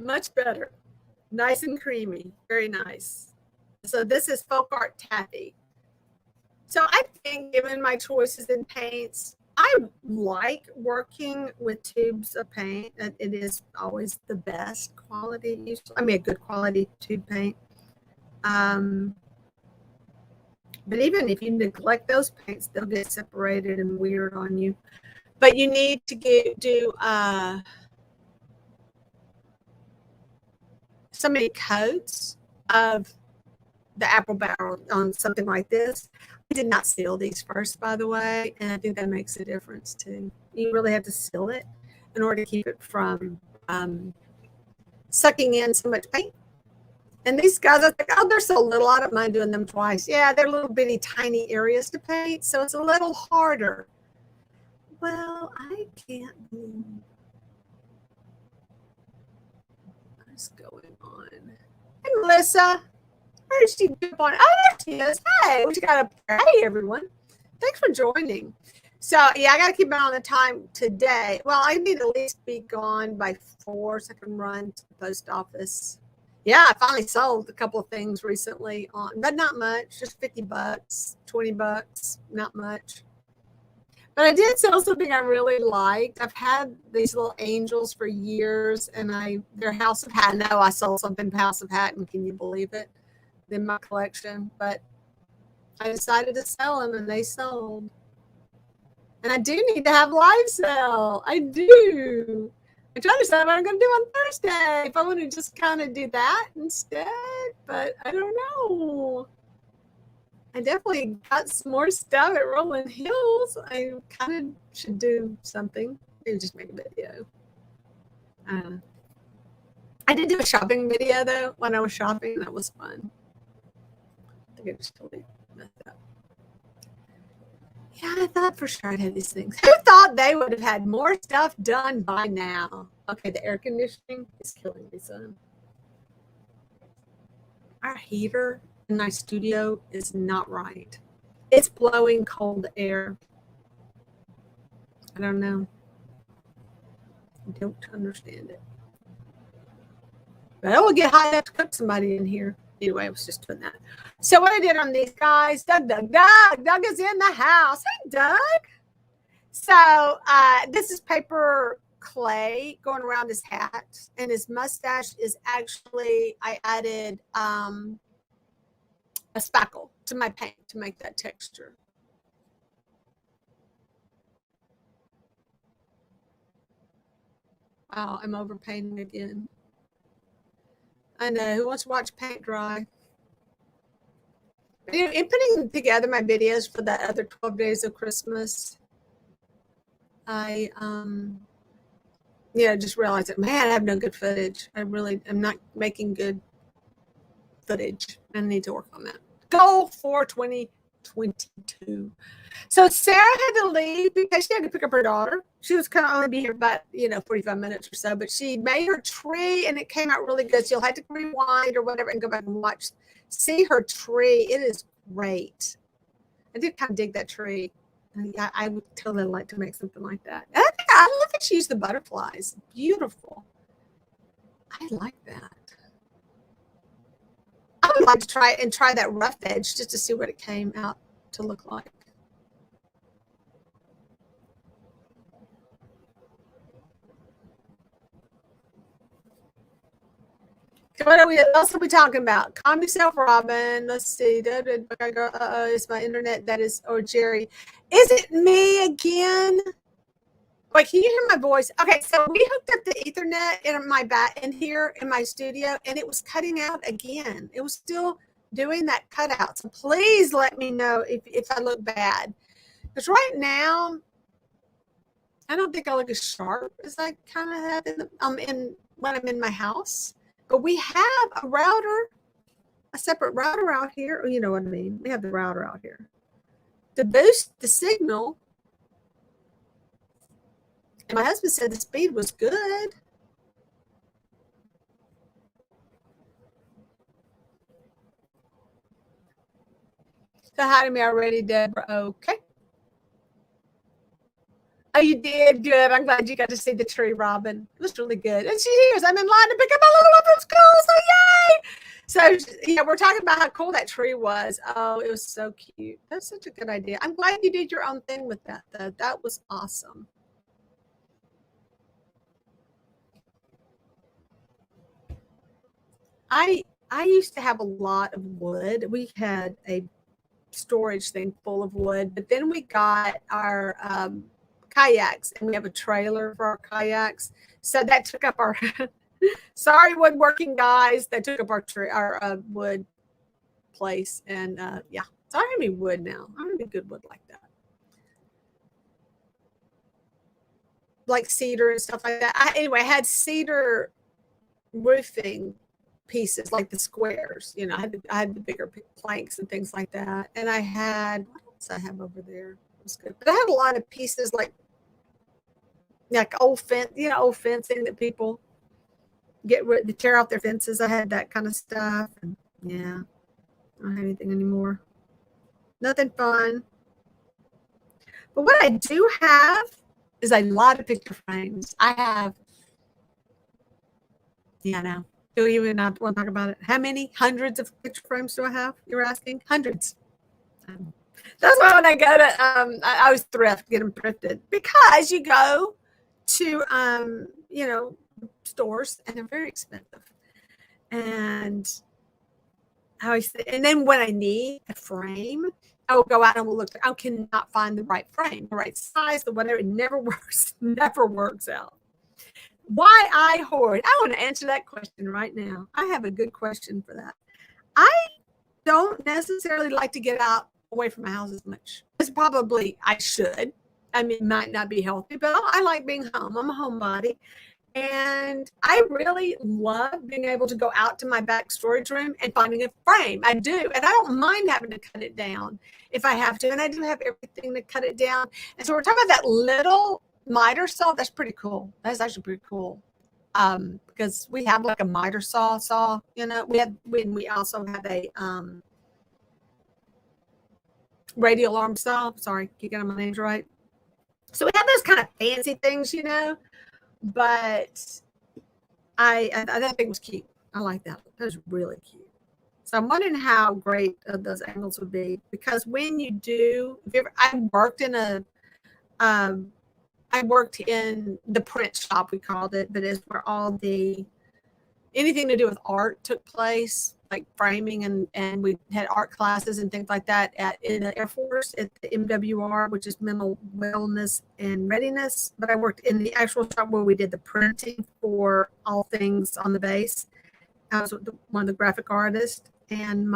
S1: Much better. Nice and creamy. Very nice. So this is Folk Art Taffy. So I think, given my choices in paints, I like working with tubes of paint. It is always the best quality, usually. I mean, a good quality tube paint. But even if you neglect those paints, they'll get separated and weird on you. But you need to do so many coats of the apple barrel on something like this. I did not seal these first, by the way, and I think that makes a difference too. You really have to seal it in order to keep it from sucking in so much paint. And these guys, I think, oh, they're so little. I don't mind doing them twice. Yeah, they're little bitty tiny areas to paint, so it's a little harder. Well, I can't believe what's going on. Hey, Melissa. Where did she jump on? Oh, there she is. Hey, what you got up there? Hey, everyone. Thanks for joining. So, yeah, I got to keep an eye on the time today. Well, I need to at least be gone by 4 so I can run to the post office. Yeah, I finally sold a couple of things recently but not much, just $50, $20, not much. But I did sell something I really liked. I've had these little angels for years, and they're House of Hat. No, I sold something House of Hatton. Can you believe it? In my collection, but I decided to sell them, and they sold. And I do need to have live sale. I do. I try to decide what I'm going to do on Thursday. If I want to just kind of do that instead, but I don't know. I definitely got some more stuff at Rolling Hills. I kind of should do something. Maybe just make a video. I did do a shopping video though when I was shopping. That was fun. I think I just totally messed up. Yeah, I thought for sure I'd have these things. Who thought they would have had more stuff done by now? Okay, the air conditioning is killing me, son. Our heater in my studio is not right. It's blowing cold air. I don't know. I don't understand it. But I will get high enough to cook somebody in here. Anyway, I was just doing that. So what I did on these guys, Doug is in the house. Hey, Doug. So this is paper clay going around his hat, and his mustache is actually, I added a spackle to my paint to make that texture. Wow, I'm overpainting again. I know. Who wants to watch paint dry? In putting together my videos for the other 12 days of Christmas, I just realized that, man, I have no good footage. I really am not making good footage. I need to work on that. Goal for 2022. So Sarah had to leave because she had to pick up her daughter. She was going to only be here about 45 minutes or so, but she made her tree and it came out really good. So you'll have to rewind or whatever and go back and see her tree. It is great. I did kind of dig that tree. I would totally like to make something like that. And I love that she used the butterflies. Beautiful. I like that. I would like to try that rough edge just to see what it came out to look like. What else are we talking about? Calm yourself, Robin. Let's see. It's my internet. Or Jerry. Is it me again? Wait, can you hear my voice? Okay, so we hooked up the Ethernet in here in my studio, and it was cutting out again. It was still doing that cutout. So please let me know if I look bad. Because right now, I don't think I look as sharp as I kind of have when I'm in my house. But we have a separate router out here. Oh, you know what I mean. We have the router out here to boost the signal. And my husband said the speed was good. So hi to me already, Deborah. Okay. Oh, you did? Good. I'm glad you got to see the tree, Robin. It was really good. And she's here. I'm in line to pick up my little one from school. So, yay. So, yeah, we're talking about how cool that tree was. Oh, it was so cute. That's such a good idea. I'm glad you did your own thing with that, though. That was awesome. I used to have a lot of wood. We had a storage thing full of wood, but then we got our kayaks, and we have a trailer for our kayaks. So that took up our sorry, woodworking guys, that took up our wood place. And yeah, so I don't have any wood now. I don't have any good wood like that, like cedar and stuff like that. Anyway, I had cedar roofing pieces, like the squares, you know. I had the bigger planks and things like that. And I had, what else I have over there? It was good. But I had a lot of pieces like old fencing that people get rid to tear off their fences. I had that kind of stuff. And yeah, I don't have anything anymore. Nothing fun. But what I do have is a lot of picture frames. I have, yeah, now. Do you even not want to talk about it? How many hundreds of picture frames do I have? You were asking? Hundreds. That's why when I go to, I always get them thrifted, because you go to, you know, stores and they're very expensive. And I always say, and then when I need a frame, I will go out and will look. I cannot find the right frame, the right size, the whatever. It never works. Never works out. Why I hoard? I want to answer that question right now. I have a good question for that. I don't necessarily like to get out away from my house as much. It's probably I should. I mean, it might not be healthy, but I like being home. I'm a homebody. And I really love being able to go out to my back storage room and finding a frame. I do. And I don't mind having to cut it down if I have to. And I do have everything to cut it down. And so we're talking about that little miter saw. That's pretty cool. That's actually pretty cool. Because we have like a miter saw, you know. We also have a radial arm saw. Sorry, you got my names right. So we have those kind of fancy things, you know. But I that thing was cute. I like that. That was really cute. So I'm wondering how great those angles would be, because when you do, I worked in the print shop, we called it, but it's where all anything to do with art took place, like framing, and we had art classes and things like that in the Air Force at the MWR, which is Mental Wellness and Readiness. But I worked in the actual shop where we did the printing for all things on the base. I was one of the graphic artists, and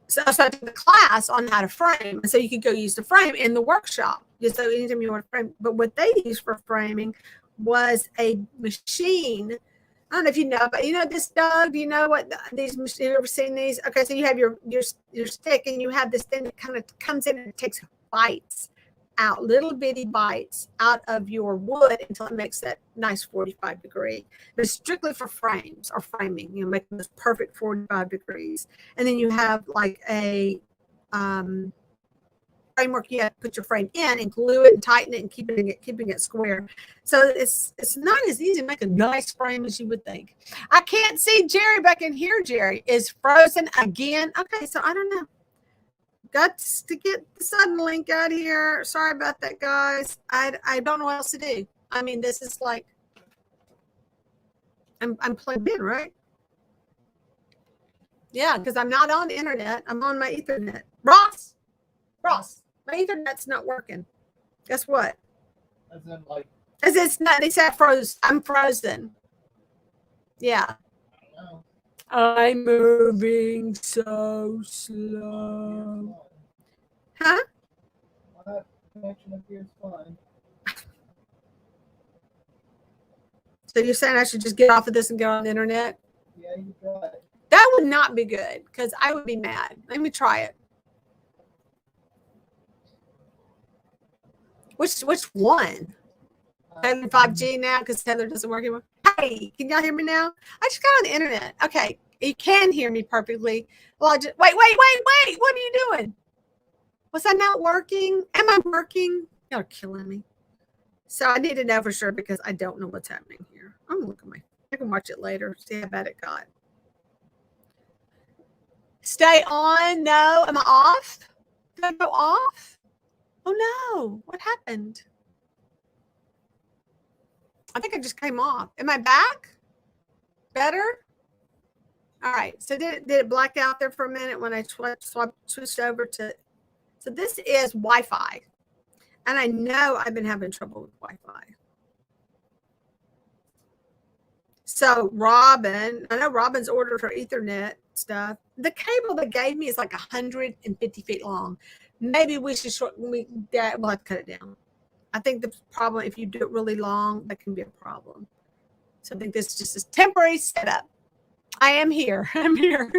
S1: so I took the class on how to frame, and so you could go use the frame in the workshop. Just so anytime you want to frame. But what they used for framing was a machine. I don't know if you know, but you know this, Doug. Do you know what these machines? You ever seen these? Okay, so you have your stick, and you have this thing that kind of comes in and it takes bites out, little bitty bites out of your wood until it makes that nice 45 degree. But it's strictly for frames or framing. You know, making this perfect 45 degrees, and then you have like a framework. You have to put your frame in and glue it and tighten it and keeping it square. So it's not as easy to make a nice frame as you would think. I can't see Jerry back in here. Jerry is frozen again. Okay, so I don't know. Got to get the sudden link out here. Sorry about that, guys. I don't know what else to do. I mean, this is like I'm plugged in, right? Yeah, because I'm not on the internet. I'm on my Ethernet. Ross, my Ethernet's not working. Guess what? As it's not. They said I'm frozen. Yeah. I'm moving so slow. Huh?
S3: My connection appears fine.
S1: So you're saying I should just get off of this and go on the internet?
S3: Yeah, you got it.
S1: That would not be good, because I would be mad. Let me try it. Which one? 5G now, because Heather doesn't work anymore. Hey, can y'all hear me now? I just got on the internet. Okay, you can hear me perfectly. Well, wait. What are you doing? Was I not working? Am I working? Y'all are killing me. So I need to know for sure because I don't know what's happening here. I'm gonna look at I can watch it later, see how bad it got. Stay on. No. Am I off? Did I go off? Oh no. What happened? I think I just came off. Am I back? Better? All right. So did it black out there for a minute when I switched over to, so this is Wi-Fi. And I know I've been having trouble with Wi-Fi. So Robin, I know Robin's ordered her Ethernet stuff. The cable they gave me is like 150 feet long. Maybe we should we'll have to cut it down. I think the problem, if you do it really long, that can be a problem. So I think this is just a temporary setup. I am here. I'm here.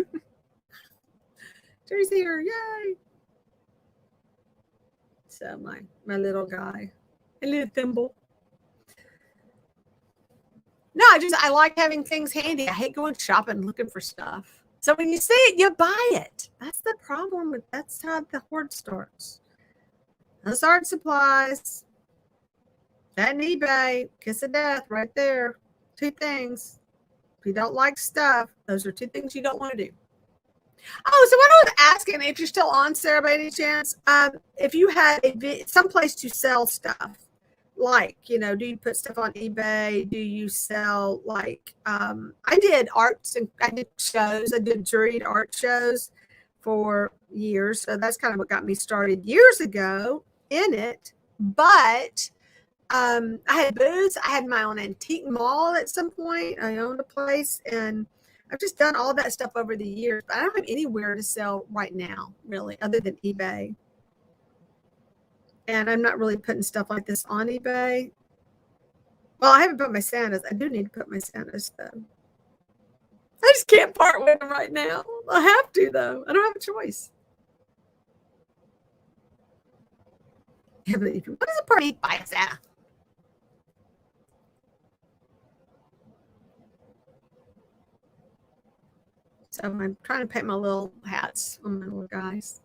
S1: Jerry's here. Yay. So my little guy, a little thimble. No, I like having things handy. I hate going shopping looking for stuff. So when you see it, you buy it. That's the problem. That's how the hoard starts. Those art supplies. That and eBay. Kiss of death right there. 2 things. If you don't like stuff, those are 2 things you don't want to do. Oh, so what I was asking, if you're still on, Sarah, by any chance, if you had some place to sell stuff, like, do you put stuff on eBay? Do you sell, like, I did arts and I did shows. I did juried art shows for years. So that's kind of what got me started years ago in it. But I had booths. I had my own antique mall at some point. I owned a place, and I've just done all that stuff over the years. But I don't have anywhere to sell right now, really, other than eBay. And I'm not really putting stuff like this on eBay. Well, I haven't put my Santas. I do need to put my Santas, though. I just can't part with them right now. I have to, though. I don't have a choice. Yeah, but what is a party by Santa? So I'm trying to paint my little hats on my little guys.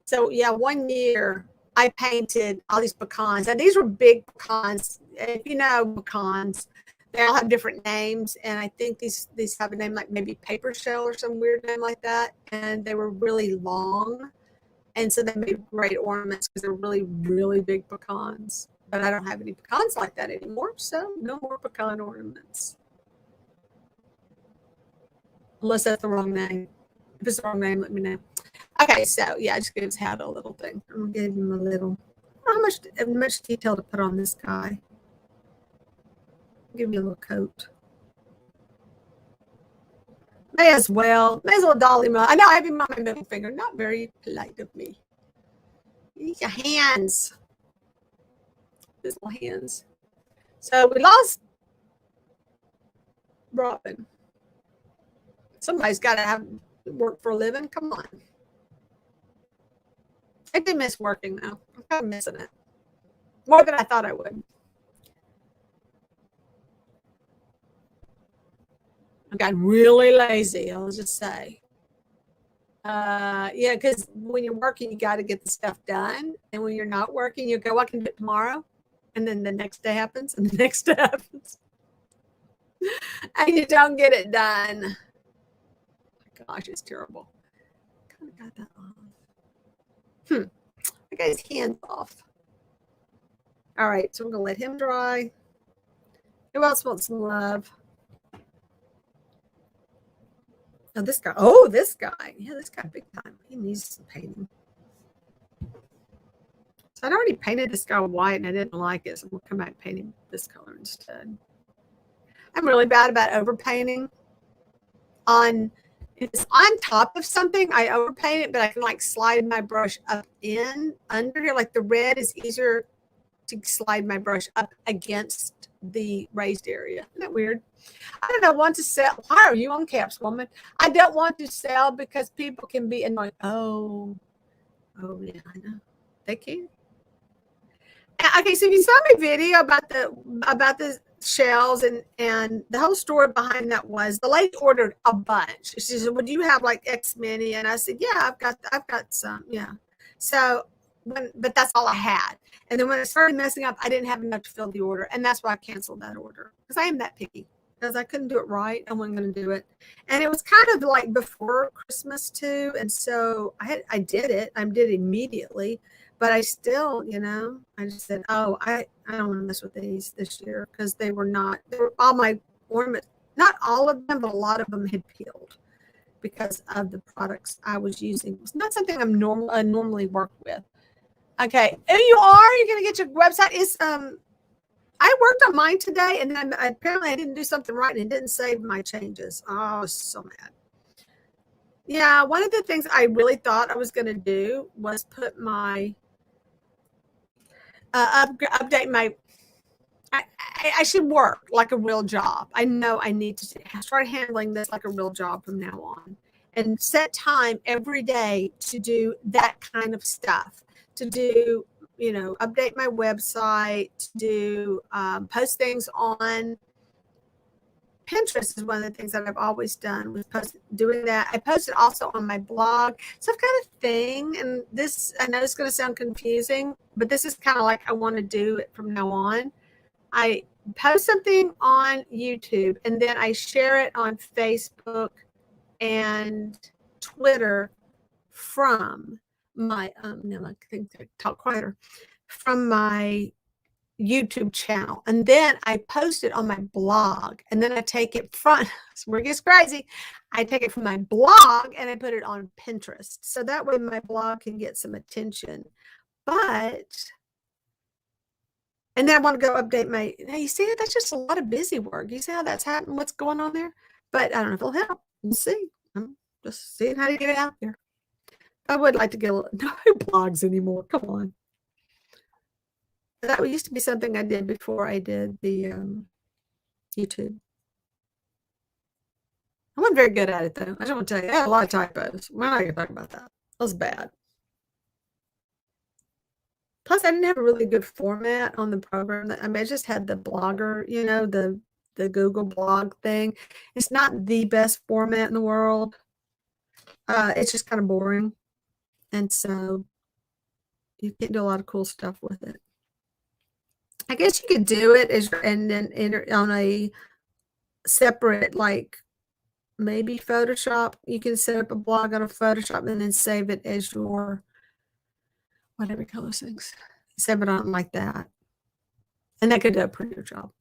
S1: So yeah, 1 year I painted all these pecans. And these were big pecans. If you know pecans, they all have different names. And I think these have a name like maybe paper shell or some weird name like that. And they were really long. And so they made great ornaments because they're really, really big pecans. But I don't have any pecans like that anymore. So no more pecan ornaments. Unless that's the wrong name. If it's the wrong name, let me know. Okay, so yeah, I just gave his hat a little thing. I'm gonna give him a little. How much detail to put on this guy? Give me a little coat. May as well dolly him up. I know I have him on my middle finger. Not very polite of me. Use your hands. His little hands. So we lost Robin. Somebody's got to have work for a living. Come on. I did miss working, though. I'm kind of missing it. More than I thought I would. I got really lazy, I'll just say. Yeah, because when you're working, you got to get the stuff done. And when you're not working, you go, I can do it tomorrow. And then the next day happens, and the next day happens. And you don't get it done. Gosh, it's terrible. Kind of got that on. I got his hands off. All right, so I'm gonna let him dry. Who else wants some love? Oh, this guy. Oh, this guy. Yeah, this guy big time. He needs some painting. So I'd already painted this guy white and I didn't like it, so I'm gonna come back and paint him this color instead. I'm really bad about overpainting. If it's on top of something, I overpaint it, but I can like slide my brush up under here. Like the red is easier to slide my brush up against the raised area. Isn't that weird? I don't want to sell. Why are you on caps, woman? I don't want to sell because people can be annoyed. Oh yeah, I know. They can. Okay, so if you saw my video about the shells and the whole story behind that was the lady ordered a bunch. She said, "Well, do you have like X many?" And I said, "Yeah, I've got some." Yeah. So but that's all I had. And then when it started messing up, I didn't have enough to fill the order. And that's why I canceled that order, because I am that picky. Because I couldn't do it right. I wasn't going to do it. And it was kind of like before Christmas too. And so I did it. I did it immediately. But I still, I just said, oh, I don't want to mess with these this year, because they were all my ornaments, not all of them, but a lot of them had peeled because of the products I was using. It's not something I normally work with. Okay, you're going to get your website. I worked on mine today, and then apparently I didn't do something right, and it didn't save my changes. Oh, I was so mad. Yeah, one of the things I really thought I was going to do was put my update my. I should work like a real job. I know I need to start handling this like a real job from now on, and set time every day to do that kind of stuff. To do, update my website, to do post things on Pinterest is one of the things that I've always done, was doing that. I posted also on my blog. So I've got a thing, and this, I know it's going to sound confusing, but this is kind of like I want to do it from now on. I post something on YouTube, and then I share it on Facebook and Twitter from my no, I think I talk quieter, from my YouTube channel, and then I post it on my blog, and then I take it from where it gets crazy. I take it from my blog and I put it on Pinterest, so that way my blog can get some attention. And then I want to go update my. Now you see, that's just a lot of busy work. You see how that's happening? What's going on there? But I don't know if it'll help. We'll see. I'm just seeing how to get it out there. I would like to get no blogs anymore. Come on. That used to be something I did before I did the YouTube. I wasn't very good at it, though. I just want to tell you, I had a lot of typos. We're not going to talk about that. That was bad. Plus, I didn't have a really good format on the program. I mean, I just had the Blogger, the Google blog thing. It's not the best format in the world. It's just kind of boring. And so you can't do a lot of cool stuff with it. I guess you could do it and then enter on a separate, like maybe Photoshop. You can set up a blog on a Photoshop and then save it as your, whatever you call those things. Save it on like that. And that could do a pretty good job.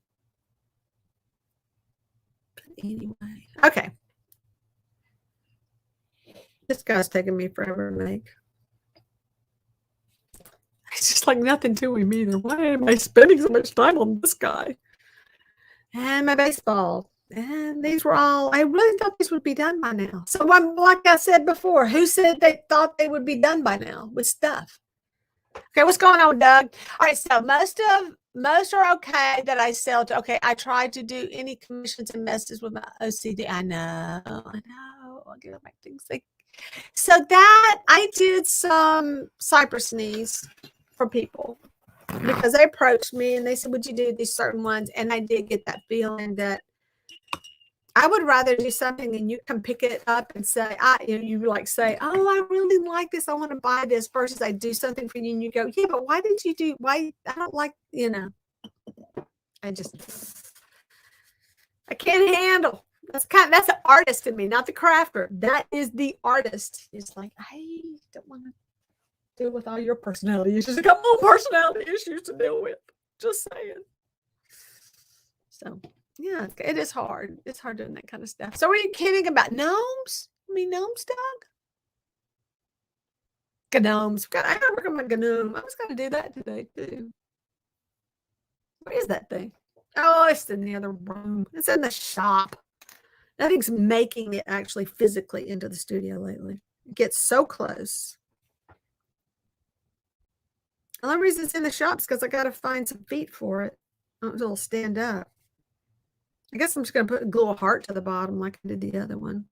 S1: But anyway, okay. This guy's taking me forever to make. It's just like nothing to him either. Why am I spending so much time on this guy? And my baseball. And these were all, I really thought these would be done by now. So like I said before, who said they thought they would be done by now with stuff? Okay, what's going on, Doug? All right, so most are okay that I sell to. Okay, I tried to do any commissions and messages with my OCD. I know. I'll get my things. So that I did some cypress knees for people because they approached me and they said, would you do these certain ones? And I did get that feeling that I would rather do something and you can pick it up and say, you like say, oh, I really like this. I want to buy this, versus I do something for you and you go, yeah, but why did you do, why? I don't like, I can't handle. That's an artist in me, not the crafter. That is the artist. It's like, I don't want to deal with all your personality issues. A couple of personality issues to deal with. Just saying. So, yeah, it is hard. It's hard doing that kind of stuff. So, are you kidding about gnomes? I mean, gnomes, Doug? Gnomes. I gotta work on my gnome. I was going to do that today, too. Where is that thing? Oh, it's in the other room. It's in the shop. Nothing's making it actually physically into the studio lately. It gets so close. The only reason it's in the shop is because I got to find some feet for it. It'll stand up. I guess I'm just going to glue a heart to the bottom like I did the other one.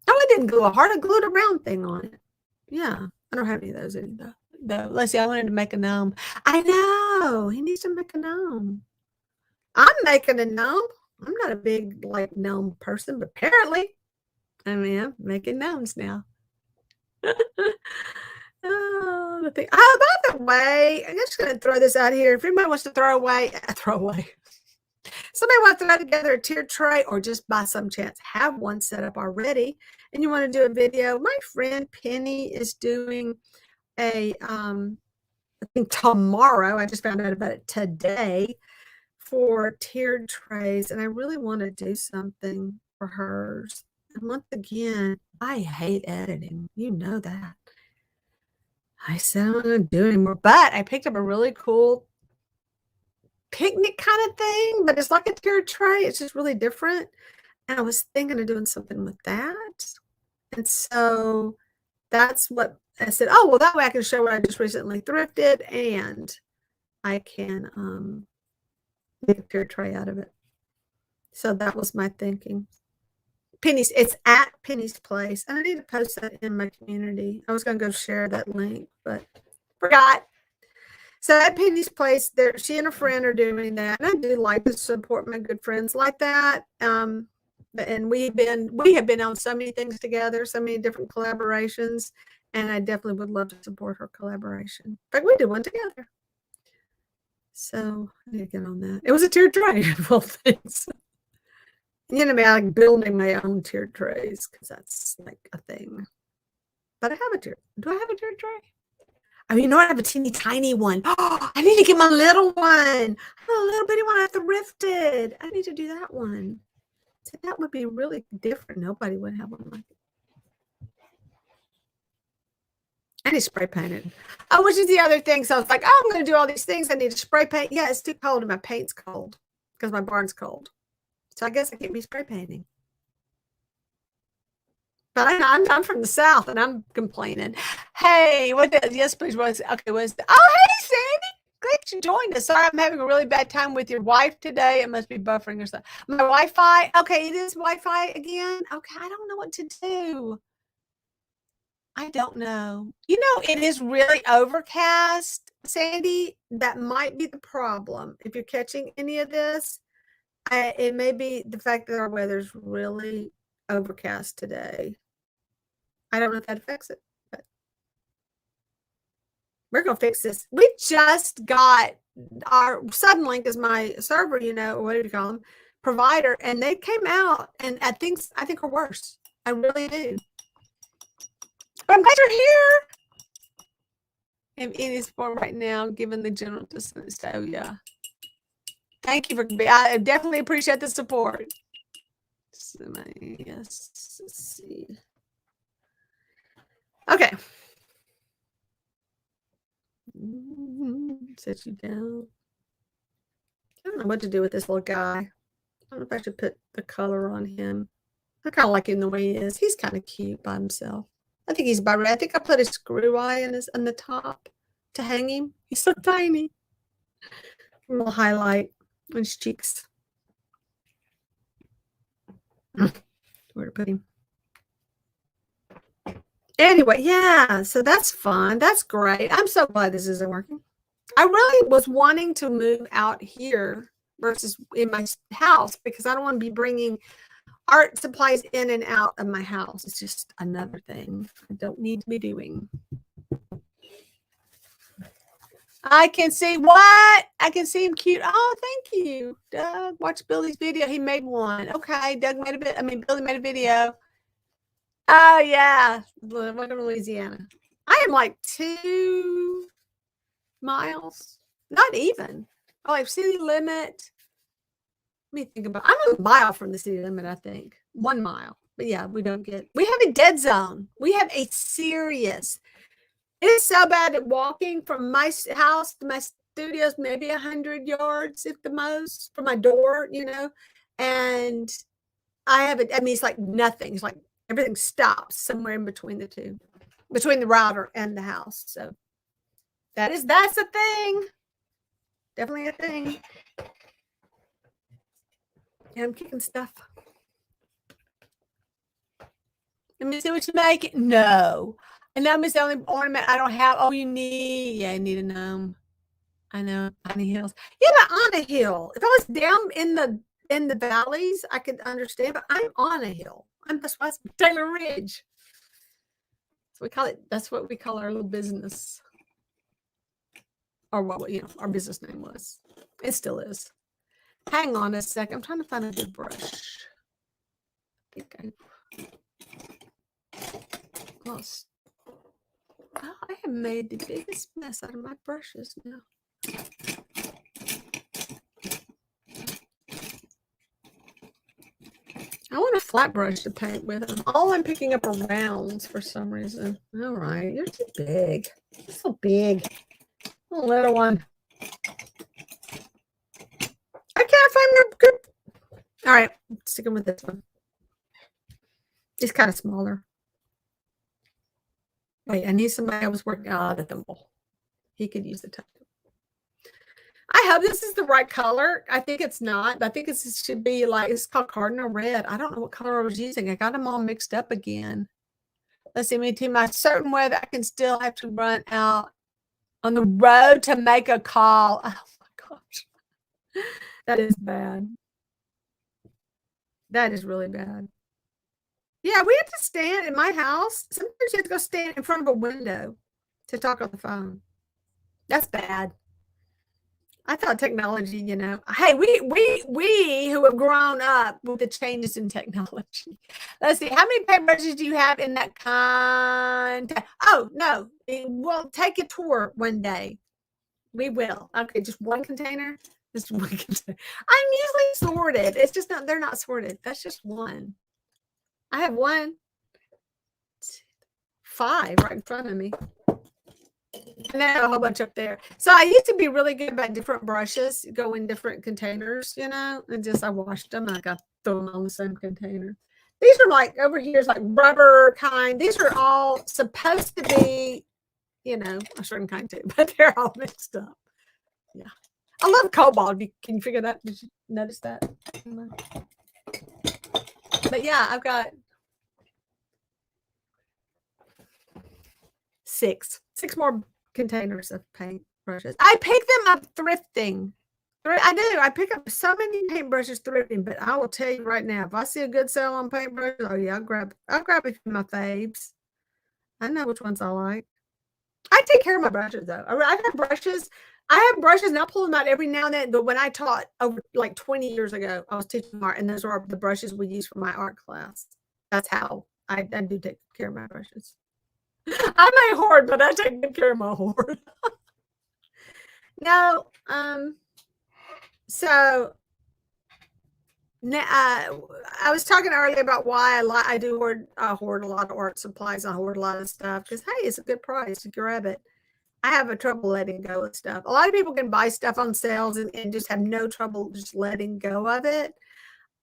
S1: Oh, I didn't glue a heart. I glued a round thing on it. Yeah, I don't have any of those anymore. Let's see, I wanted to make a gnome. I know. He needs to make a gnome. I'm making a gnome. I'm not a big gnome person, but apparently, I'm making gnomes now. Oh, by the way, I'm just going to throw this out here. If anybody wants to throw away. Somebody wants to throw together a tiered tray or just by some chance have one set up already and you want to do a video. My friend Penny is doing a, I think tomorrow, I just found out about it today, for tiered trays. And I really want to do something for hers. And once again, I hate editing. You know that. I said I'm not going to do it anymore, but I picked up a really cool picnic kind of thing, but it's like a tiered tray. It's just really different. And I was thinking of doing something with that. And so that's what I said. Oh, well, that way I can show what I just recently thrifted and I can make a tiered tray out of it. So that was my thinking. Penny's, it's at Penny's Place. And I need to post that in my community. I was going to go share that link, but forgot. So at Penny's Place, there, she and a friend are doing that. And I do like to support my good friends like that. And we have been on so many things together, so many different collaborations. And I definitely would love to support her collaboration. In fact, we did one together. So I need to get on that. It was a tiered tray of all things. You know, I like building my own tiered trays because that's like a thing. But I have a tiered. Do I have a tiered tray? Oh, you know what? I have a teeny tiny one. Oh, I need to get my little one. I have a little bitty one I thrifted. I need to do that one. So that would be really different. Nobody would have one like it. I need to spray paint it. Oh, which is the other thing. So I was like, oh, I'm going to do all these things. I need to spray paint. Yeah, it's too cold and my paint's cold because my barn's cold. So I guess I can't be spray painting. But I'm from the South and I'm complaining. Hey, what the, yes, please. Was okay, was the, oh, hey, Sandy. Glad you joined us. Sorry, I'm having a really bad time with your wife today. It must be buffering or something. My Wi-Fi. Okay, it is Wi-Fi again. Okay, I don't know what to do. I don't know. You know, it is really overcast, Sandy. That might be the problem. If you're catching any of this, it may be the fact that our weather's really overcast today. I don't know if that affects it, but we're going to fix this. We just got our Suddenlink is my server, you know, or whatever you call them, provider, and they came out, and I think are worse. I really do. But I'm glad you're here. I'm in his form right now, given the general distance. So yeah. Thank you for I definitely appreciate the support. So yes, let's see. Okay. Set you down. I don't know what to do with this little guy. I don't know if I should put the color on him. I kind of like him the way he is. He's kind of cute by himself. I think he's about right. I think I put a screw eye on the top to hang him. He's so tiny. A little highlight on his cheeks. Where to put him? Anyway, yeah, so that's fun. That's great. I'm so glad this isn't working. I really was wanting to move out here versus in my house because I don't want to be bringing art supplies in and out of my house. It's just another thing I don't need to be doing. I can see what? I can see him cute. Oh, thank you, Doug. Watch Billy's video. He made one. Okay, Doug made a bit. I mean, Billy made a video. Oh, yeah. Welcome to Louisiana. I am like 2 miles. Not even. Oh, like city limit. Let me think about it. I'm a mile from the city limit, I think. 1 mile. But yeah, we have a dead zone. We have a serious. It is so bad that walking from my house to my studio is maybe 100 yards at the most from my door, you know. And I mean, it's like nothing. It's like everything stops somewhere in between the two, between the router and the house. So that's a thing. Definitely a thing. Yeah, I'm kicking stuff. Let me see what you make. No. And that is the only ornament I don't have. Oh, you need. Yeah, I need a gnome. I know. On the hills. Yeah, but on a hill. If I was down in the valleys, I could understand. But I'm on a hill. I'm the Taylor Ridge. So we call it, that's what we call our little business. Or what, you know, our business name was. It still is. Hang on a sec. I'm trying to find a good brush. I think I lost. Oh, I have made the biggest mess out of my brushes now. I want a flat brush to paint with. All I'm picking up are rounds for some reason. All right, you're too big. You're so big. A little one. I can't find a good. All right, sticking with this one. It's kind of smaller. Wait, I need somebody I was working on the thimble. He could use the touch. I hope this is the right color. I think it's not. I think it should be like, it's called Cardinal Red. I don't know what color I was using. I got them all mixed up again. Let's see, me to my certain way that I can still have to run out on the road to make a call. Oh my gosh. That is bad. That is really bad. Yeah, we have to stand in my house. Sometimes you have to go stand in front of a window to talk on the phone. That's bad. I thought technology, you know, hey, we who have grown up with the changes in technology. Let's see, how many paintbrushes do you have in that kind? Oh, no, we'll take a tour one day. We will. Okay, just one container? Just one container. I'm usually sorted. It's just not, they're not sorted. That's just one. I have 1, 2, 5 right in front of me. And then a whole bunch up there. So I used to be really good about different brushes, go in different containers, you know, and just I washed them and I got throw them on the same container. These are like over here is like rubber kind. These are all supposed to be, you know, a certain kind too, but they're all mixed up. Yeah. I love cobalt. Can you figure that? Did you notice that? But yeah, I've got 6 more containers of paint brushes. I pick them up thrifting. I do. I pick up so many paintbrushes thrifting, but I will tell you right now, if I see a good sale on paintbrushes, oh yeah, I'll grab a few of my faves. I know which ones I like. I take care of my brushes though. I have brushes. I have brushes and I pull them out every now and then. But when I taught over like 20 years ago, I was teaching art, and those are the brushes we use for my art class. That's how I do take care of my brushes. I may hoard, but I take good care of my hoard. No, so now, I was talking earlier about why I do hoard a lot of art supplies. I hoard a lot of stuff because hey, it's a good price to grab it. I have a trouble letting go of stuff. A lot of people can buy stuff on sales and just have no trouble just letting go of it.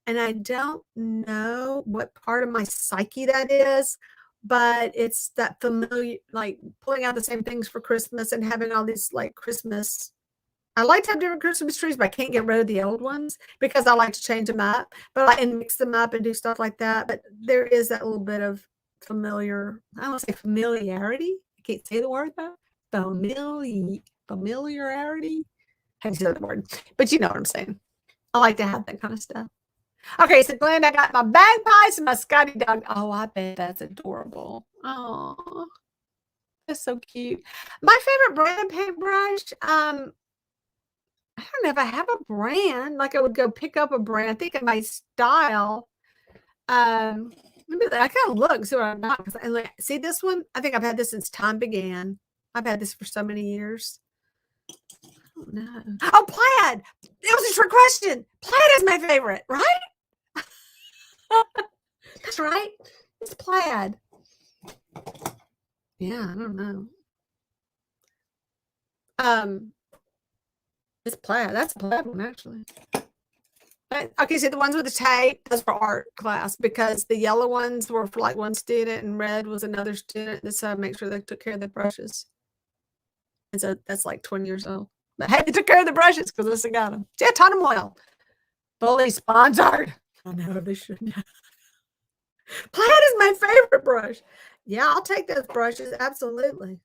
S1: And I don't know what part of my psyche that is, but it's that familiar, like pulling out the same things for Christmas and having all these like Christmas. I like to have different Christmas trees, but I can't get rid of the old ones because I like to change them up, and mix them up and do stuff like that. But there is that little bit of I don't want to say familiarity. I can't say the word though. Familiarity. I can't say the word, but you know what I'm saying. I like to have that kind of stuff. Okay, so Glenn, I got my bagpipes and my Scotty dog. Oh, I bet that's adorable. Oh, that's so cute. My favorite brand of paintbrush, I don't know if I have a brand. Like I would go pick up a brand. I think of my style. I kind of look, see what I'm not. See this one? I think I've had this since time began. I've had this for so many years. I don't know. Oh, plaid. It was a trick question. Plaid is my favorite, right? That's right. It's plaid. Yeah, I don't know. It's plaid. That's a plaid one, actually. Okay, so the ones with the tape, those for art class, because the yellow ones were for like one student and red was another student. So I make sure they took care of the brushes. And so that's like 20 years old. But hey, they took care of the brushes because listen, got them. See, I taught them well. Fully sponsored. I know they shouldn't. Plaid is my favorite brush. Yeah, I'll take those brushes. Absolutely.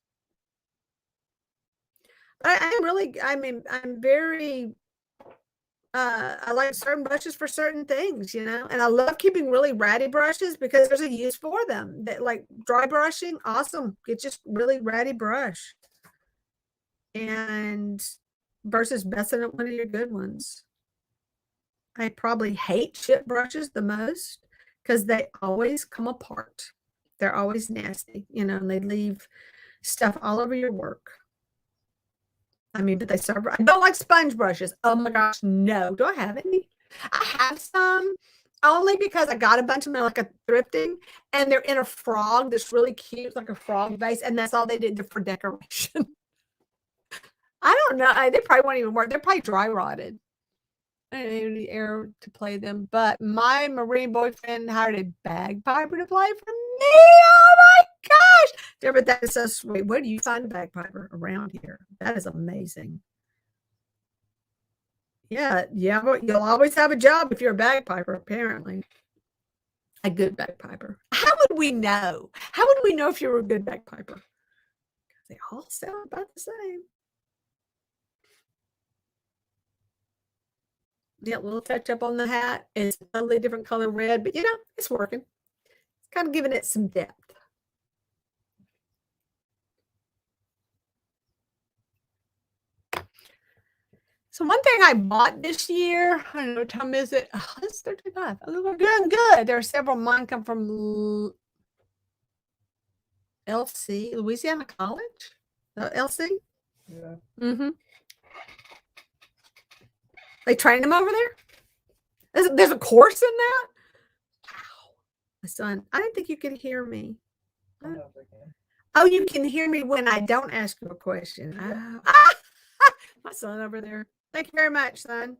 S1: I'm very I like certain brushes for certain things, you know, and I love keeping really ratty brushes because there's a use for them. That like dry brushing, awesome. Get just really ratty brush. And versus messing up one of your good ones. I probably hate chip brushes the most because they always come apart. They're always nasty, you know, and they leave stuff all over your work. I mean, but they serve. I don't like sponge brushes. Oh my gosh, no. Do I have any? I have some only because I got a bunch of them like a thrifting, and they're in a frog that's really cute, like a frog vase, and that's all they did for decoration. I don't know. They probably won't even work. They're probably dry rotted. I didn't have any air to play them, but my Marine boyfriend hired a bagpiper to play for me. Oh my gosh! Yeah, but that is so sweet. Where do you find a bagpiper around here? That is amazing. Yeah, but you'll always have a job if you're a bagpiper, apparently. A good bagpiper. How would we know? How would we know if you were a good bagpiper? They all sound about the same. Yeah, a little touch up on the hat. It's a totally different color red, but you know, it's working. It's kind of giving it some depth. So one thing I bought this year, I don't know what time is it? Oh, it's 35. Oh, we're doing good. There are several. Mine come from LC, Louisiana College. LC?
S3: Yeah.
S1: Mm-hmm. They train them over there? There's a course in that? Wow. My son, I didn't think you could hear me.
S3: Sometimes I can.
S1: Oh, you can hear me when I don't ask you a question.
S3: Yeah.
S1: My son over there. Thank you very much, son.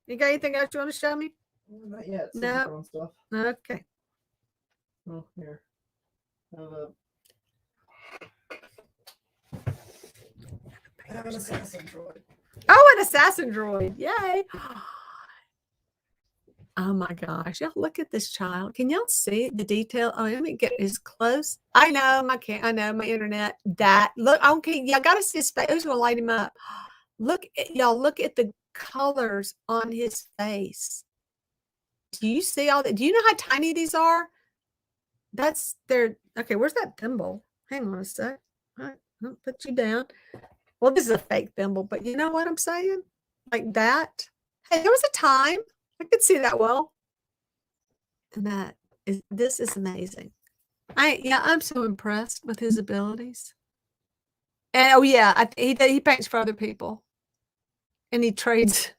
S1: You got anything else you want to show me?
S3: Not yet.
S1: No.
S3: Stuff.
S1: Okay.
S3: Oh, here. I have an assassin droid.
S1: Oh, an assassin droid. Yay. Oh my gosh. Y'all look at this child. Can y'all see the detail? Oh, let me get as close. I know my internet. That look, okay, y'all gotta see his face. Who's gonna light him up? Look at y'all, look at the colors on his face. Do you see all that? Do you know how tiny these are? That's their okay. Where's that thimble? Hang on a sec. All right, I'll put you down. Well, this is a fake thimble, but you know what I'm saying? Like that. Hey, there was a time I could see that well. And this is amazing. I'm so impressed with his abilities. And oh yeah, he paints for other people, and he trades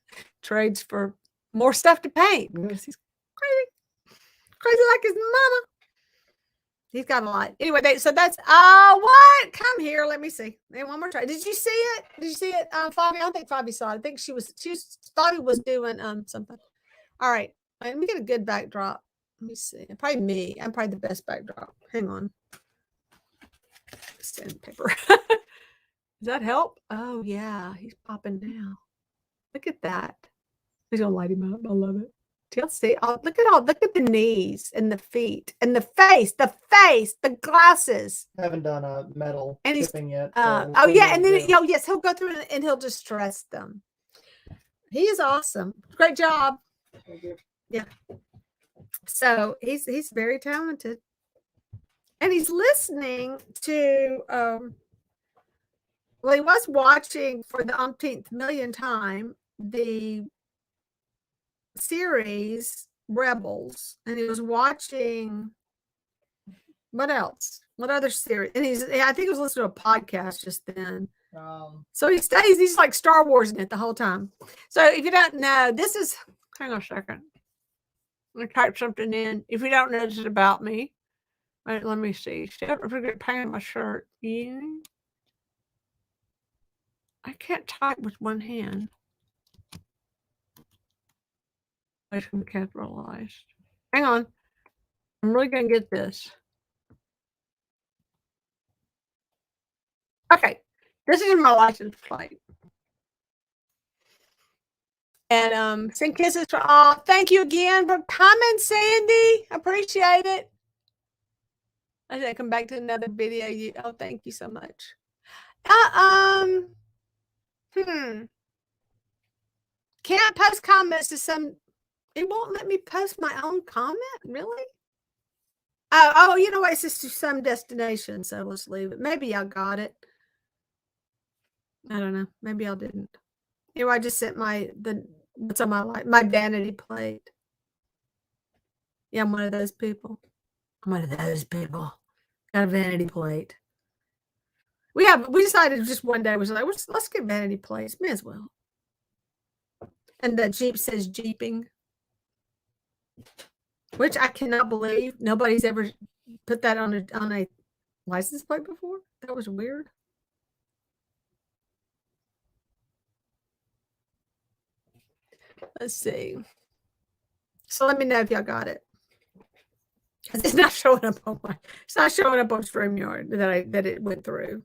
S1: for more stuff to paint because he's crazy like his mama. He's got a lot. Anyway, so that's what? Come here, let me see. And one more try. Did you see it? Did you see it, Fabi? I don't think Fabi saw it. I think Fabi was doing something. All right, let me get a good backdrop. Let me see. Probably me. I'm probably the best backdrop. Hang on. Sandpaper. Does that help? Oh yeah, he's popping now. Look at that. He's gonna light him up. I love it. Do y'all see? Oh, look at the knees and the feet and the face, the glasses.
S3: I haven't done a metal
S1: and
S3: chipping yet.
S1: Oh yeah, and then yes, he'll go through and he'll distress them. He is awesome. Great job.
S3: Thank you.
S1: Yeah. So he's very talented. And he's listening to well, he was watching for the umpteenth million time the series Rebels, and he was watching what else? What other series? And I think he was listening to a podcast just then. So he's like Star Wars in it the whole time. So if you don't know, hang on a second. I'm gonna type something in. If you don't know this is about me. Right, let me see. I forget paint on my shirt. Yeah. I can't type with one hand. I should be capitalized. Hang on. I'm really gonna get this. Okay. This is my license plate. And send kisses for all. Thank you again for coming, Sandy. Appreciate it. I should come back to another video. Oh, thank you so much. Can't post comments to some. It won't let me post my own comment. Really? Oh, you know what? It's just to some destination. So let's leave it. Maybe I got it. I don't know. Maybe I didn't. Anyway, I just sent what's on my vanity plate. Yeah, I'm one of those people. Got a vanity plate. We decided just one day was like, let's get vanity plates. May as well. And the Jeep says Jeeping, which I cannot believe nobody's ever put that on a license plate before. That was weird. Let's see. So let me know if y'all got it. It's not showing up on StreamYard that it went through.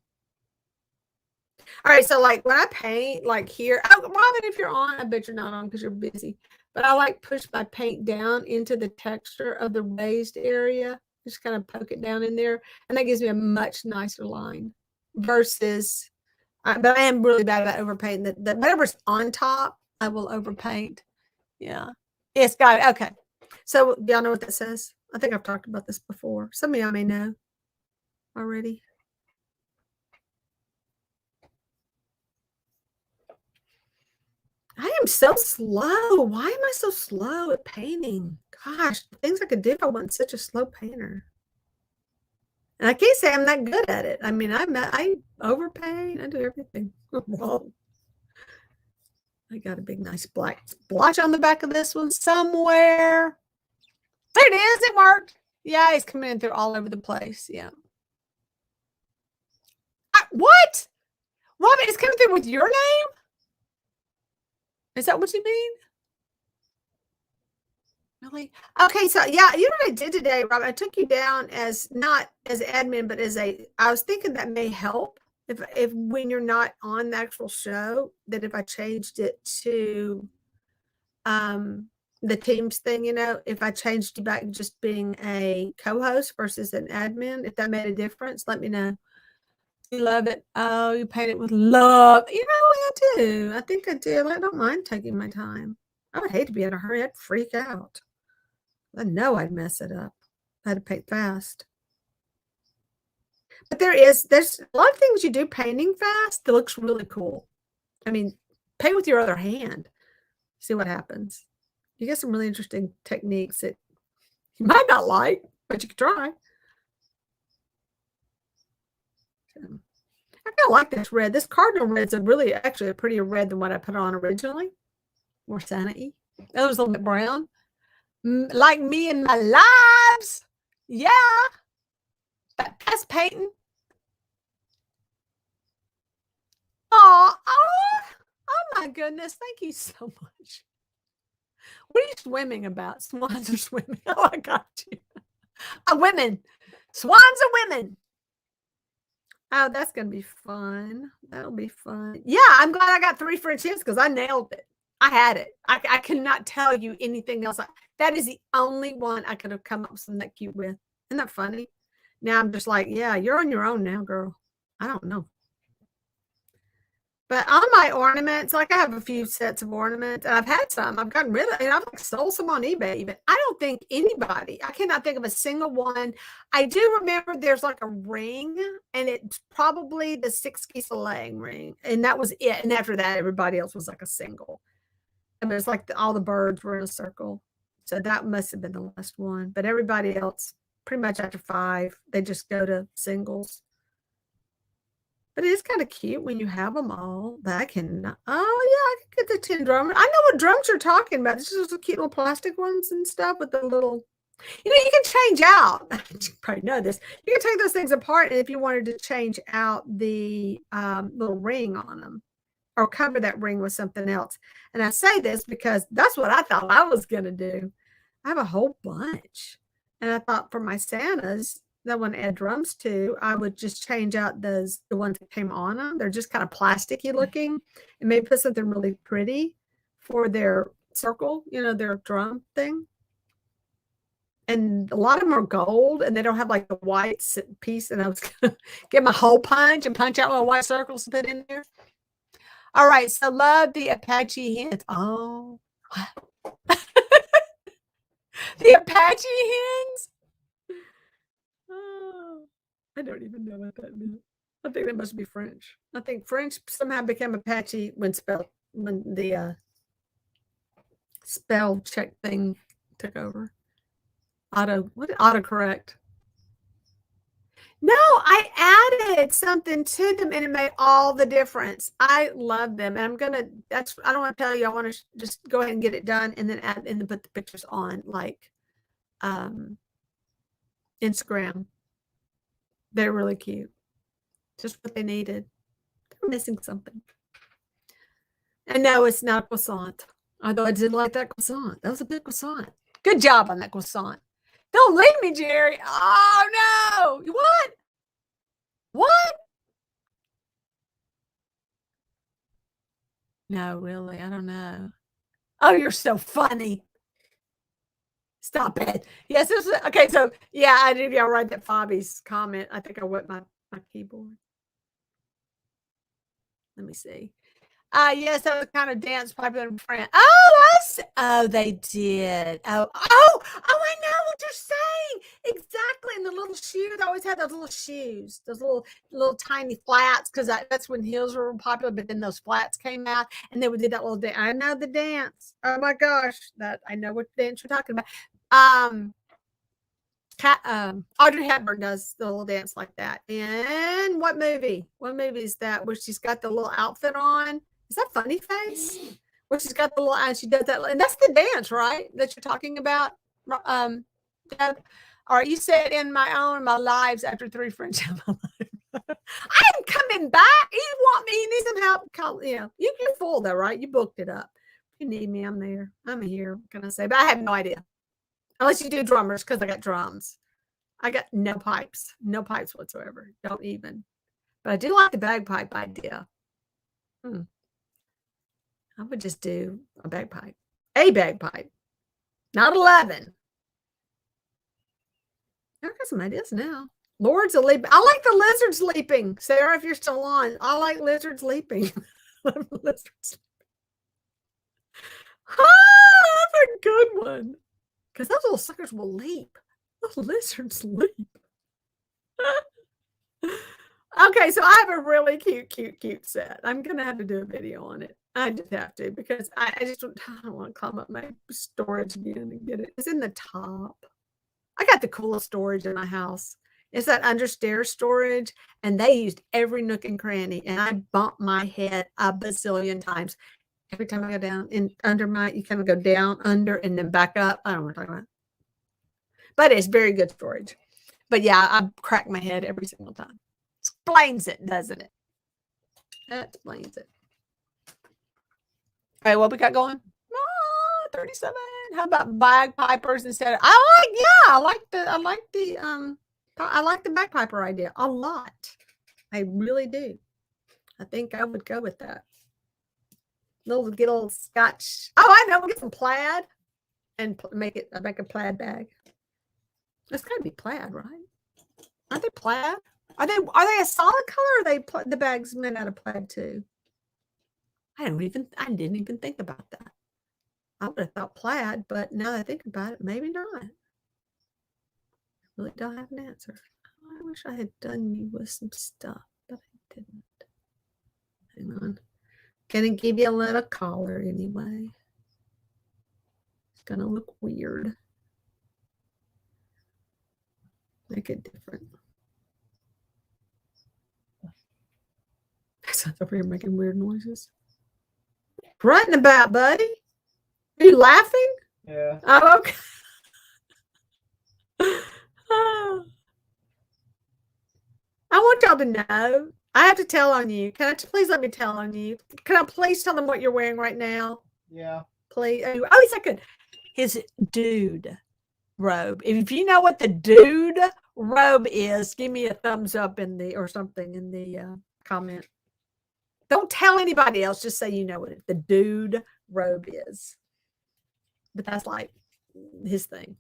S1: All right, so like when I paint, like here, Robin, if you're on, I bet you're not on because you're busy. But I like push my paint down into the texture of the raised area. Just kind of poke it down in there, and that gives me a much nicer line. Versus, but I am really bad about overpainting. That whatever's on top, I will overpaint. Yeah, yes, got it. Okay, so do y'all know what that says? I think I've talked about this before. Some of y'all may know already. I am so slow. Why am I so slow at painting? Gosh, things I could do if I wasn't such a slow painter. And I can't say I'm that good at it. I mean, I overpaint. I do everything wrong. I got a big, nice black splotch on the back of this one somewhere. There it is. It worked. Yeah, it's coming in through all over the place. Yeah. What? Robin, it's coming through with your name? Is that what you mean? Really? Okay, so yeah, you know what I did today, Rob? I took you down as not as admin, but I was thinking that may help if when you're not on the actual show, that if I changed it to the Teams thing, if I changed you back just being a co-host versus an admin, if that made a difference, let me know. You love it. Oh, you paint it with love. I do. I think I do. I don't mind taking my time. I would hate to be in a hurry. I'd freak out. I know I'd mess it up. I had to paint fast. But there's a lot of things you do painting fast that looks really cool. I mean, paint with your other hand. See what happens. You get some really interesting techniques that you might not like, but you can try. I kind of like this red. This cardinal red's actually a prettier red than what I put on originally. More Santa-y. That was a little bit brown. Like me and my lives. Yeah. That's painting. Oh my goodness. Thank you so much. What are you swimming about? Swans are swimming. Oh, I got you. Women. Swans are women. Oh, that's going to be fun. That'll be fun. Yeah, I'm glad I got 3 French hens because I nailed it. I had it. I cannot tell you anything else. That is the only one I could have come up with something that cute with. Isn't that funny? Now I'm just like, yeah, you're on your own now, girl. I don't know. But on my ornaments, like I have a few sets of ornaments, and I've had some. I've gotten rid of, and I've sold some on eBay even. I don't think anybody, I cannot think of a single one. I do remember there's like a ring, and it's probably the 6 Soleil ring, and that was it. And after that, everybody else was like a single. I mean, it's like all the birds were in a circle. So that must have been the last one. But everybody else, pretty much after 5, they just go to singles. But it is kind of cute when you have them all. I can get the tin drum. I know what drums you're talking about. This is the cute little plastic ones and stuff with the little, you can change out. You probably know this. You can take those things apart, and if you wanted to change out the little ring on them or cover that ring with something else. And I say this because that's what I thought I was going to do. I have a whole bunch. And I thought for my Santas, that one add drums to, I would just change out the ones that came on them. They're just kind of plasticky looking, and maybe put something really pretty for their circle, their drum thing. And a lot of them are gold, and they don't have like the white piece. And I was gonna get my hole punch and punch out my white circles to put in there. All right. So love the Apache hens. Oh. The Apache hens. Oh, I don't even know what that meant. I think that must be French. I think French somehow became Apache when the spell check thing took over. Autocorrect. No, I added something to them and it made all the difference. I love them. And I don't want to tell you, I want to just go ahead and get it done and then add and then put the pictures on like Instagram. They're really cute. Just what they needed. They're missing something. And no, it's not croissant. Although I did like that croissant. That was a good croissant. Good job on that croissant. Don't leave me, Jerry. Oh, no. What? What? No, really. I don't know. Oh, you're so funny. Stop it. Yes, this is okay. So, yeah, I did. Y'all write that Fabi's comment. I think I wet my keyboard. Let me see. Yes, that was kind of dance popular in France. Oh, they did. Oh, I know what you're saying. Exactly. And the little shoes, I always had those little shoes, those little tiny flats, because that's when heels were popular, but then those flats came out and they would do that little dance. I know the dance. Oh my gosh. I know what dance you're talking about. Audrey Hepburn does the little dance like that. And what movie? What movie is that where she's got the little outfit on? Is that Funny Face? Where she's got the little and she does that, and that's the dance, right? That you're talking about. Deb? All right, you said in my lives after 3 French in my life. I'm coming back. You want me? You need some help? Call, you're full though, right? You booked it up. If you need me, I'm there. I'm here. What can I say? But I have no idea. Unless you do drummers, because I got drums. I got no pipes whatsoever. Don't even. But I do like the bagpipe idea. I would just do a bagpipe. Not 11. I got some ideas now. Lords of Leaping. I like the lizards leaping. Sarah, if you're still on, I like lizards leaping. Lizards. That's a good one. Because those little suckers will leap. Those lizards leap. Okay, so I have a really cute set. I'm going to have to do a video on it. I just have to because I don't want to climb up my storage again and get it. It's in the top. I got the coolest storage in my house. It's that understairs storage, and they used every nook and cranny, and I bumped my head a bazillion times. Every time I go down you kind of go down, under, and then back up. I don't know what I'm talking about. But it's very good storage. But yeah, I crack my head every single time. Explains it, doesn't it? That explains it. All right, what we got going? 37. How about bagpipers instead of I like the bagpiper idea a lot. I really do. I think I would go with that. Get a little Scotch. Oh, I know. We'll get some plaid and make a plaid bag. It's got to be plaid, right? Aren't they plaid? Are they a solid color? Or are they the bags made out of plaid too? I didn't even think about that. I would have thought plaid, but now that I think about it, maybe not. I really don't have an answer. I wish I had done you with some stuff, but I didn't. Hang on. Gonna give you a little collar anyway. It's gonna look weird. Make it different. Sounds over here making weird noises. Ranting about, buddy? Are you laughing?
S3: Yeah.
S1: Oh, okay. I want y'all to know. I have to tell on you. Can I please let me tell on you? Can I please tell them what you're wearing right now?
S3: Yeah.
S1: Please. Oh, he's like his dude robe. If you know what the dude robe is, give me a thumbs up or something in the comment. Don't tell anybody else. Just say you know what the dude robe is. But that's like his thing.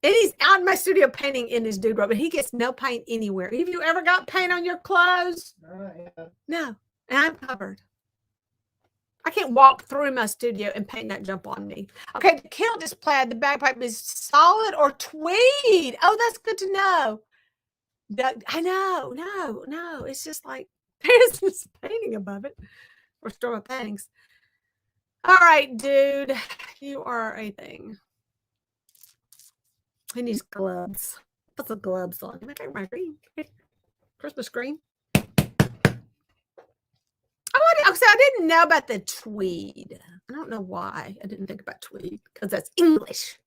S1: And he's out in my studio painting in his dude robe, but he gets no paint anywhere. Have you ever got paint on your clothes?
S3: Yeah.
S1: No. And I'm covered. I can't walk through my studio and paint that jump on me. Okay, the kilt is plaid. The bagpipe is solid or tweed. Oh, that's good to know. I know. No. It's just like there's this painting above it. Or store of paintings. All right, dude. You are a thing. He needs gloves. Put the gloves on. I got my green. Christmas green. Oh, so I didn't know about the tweed. I don't know why I didn't think about tweed because that's English.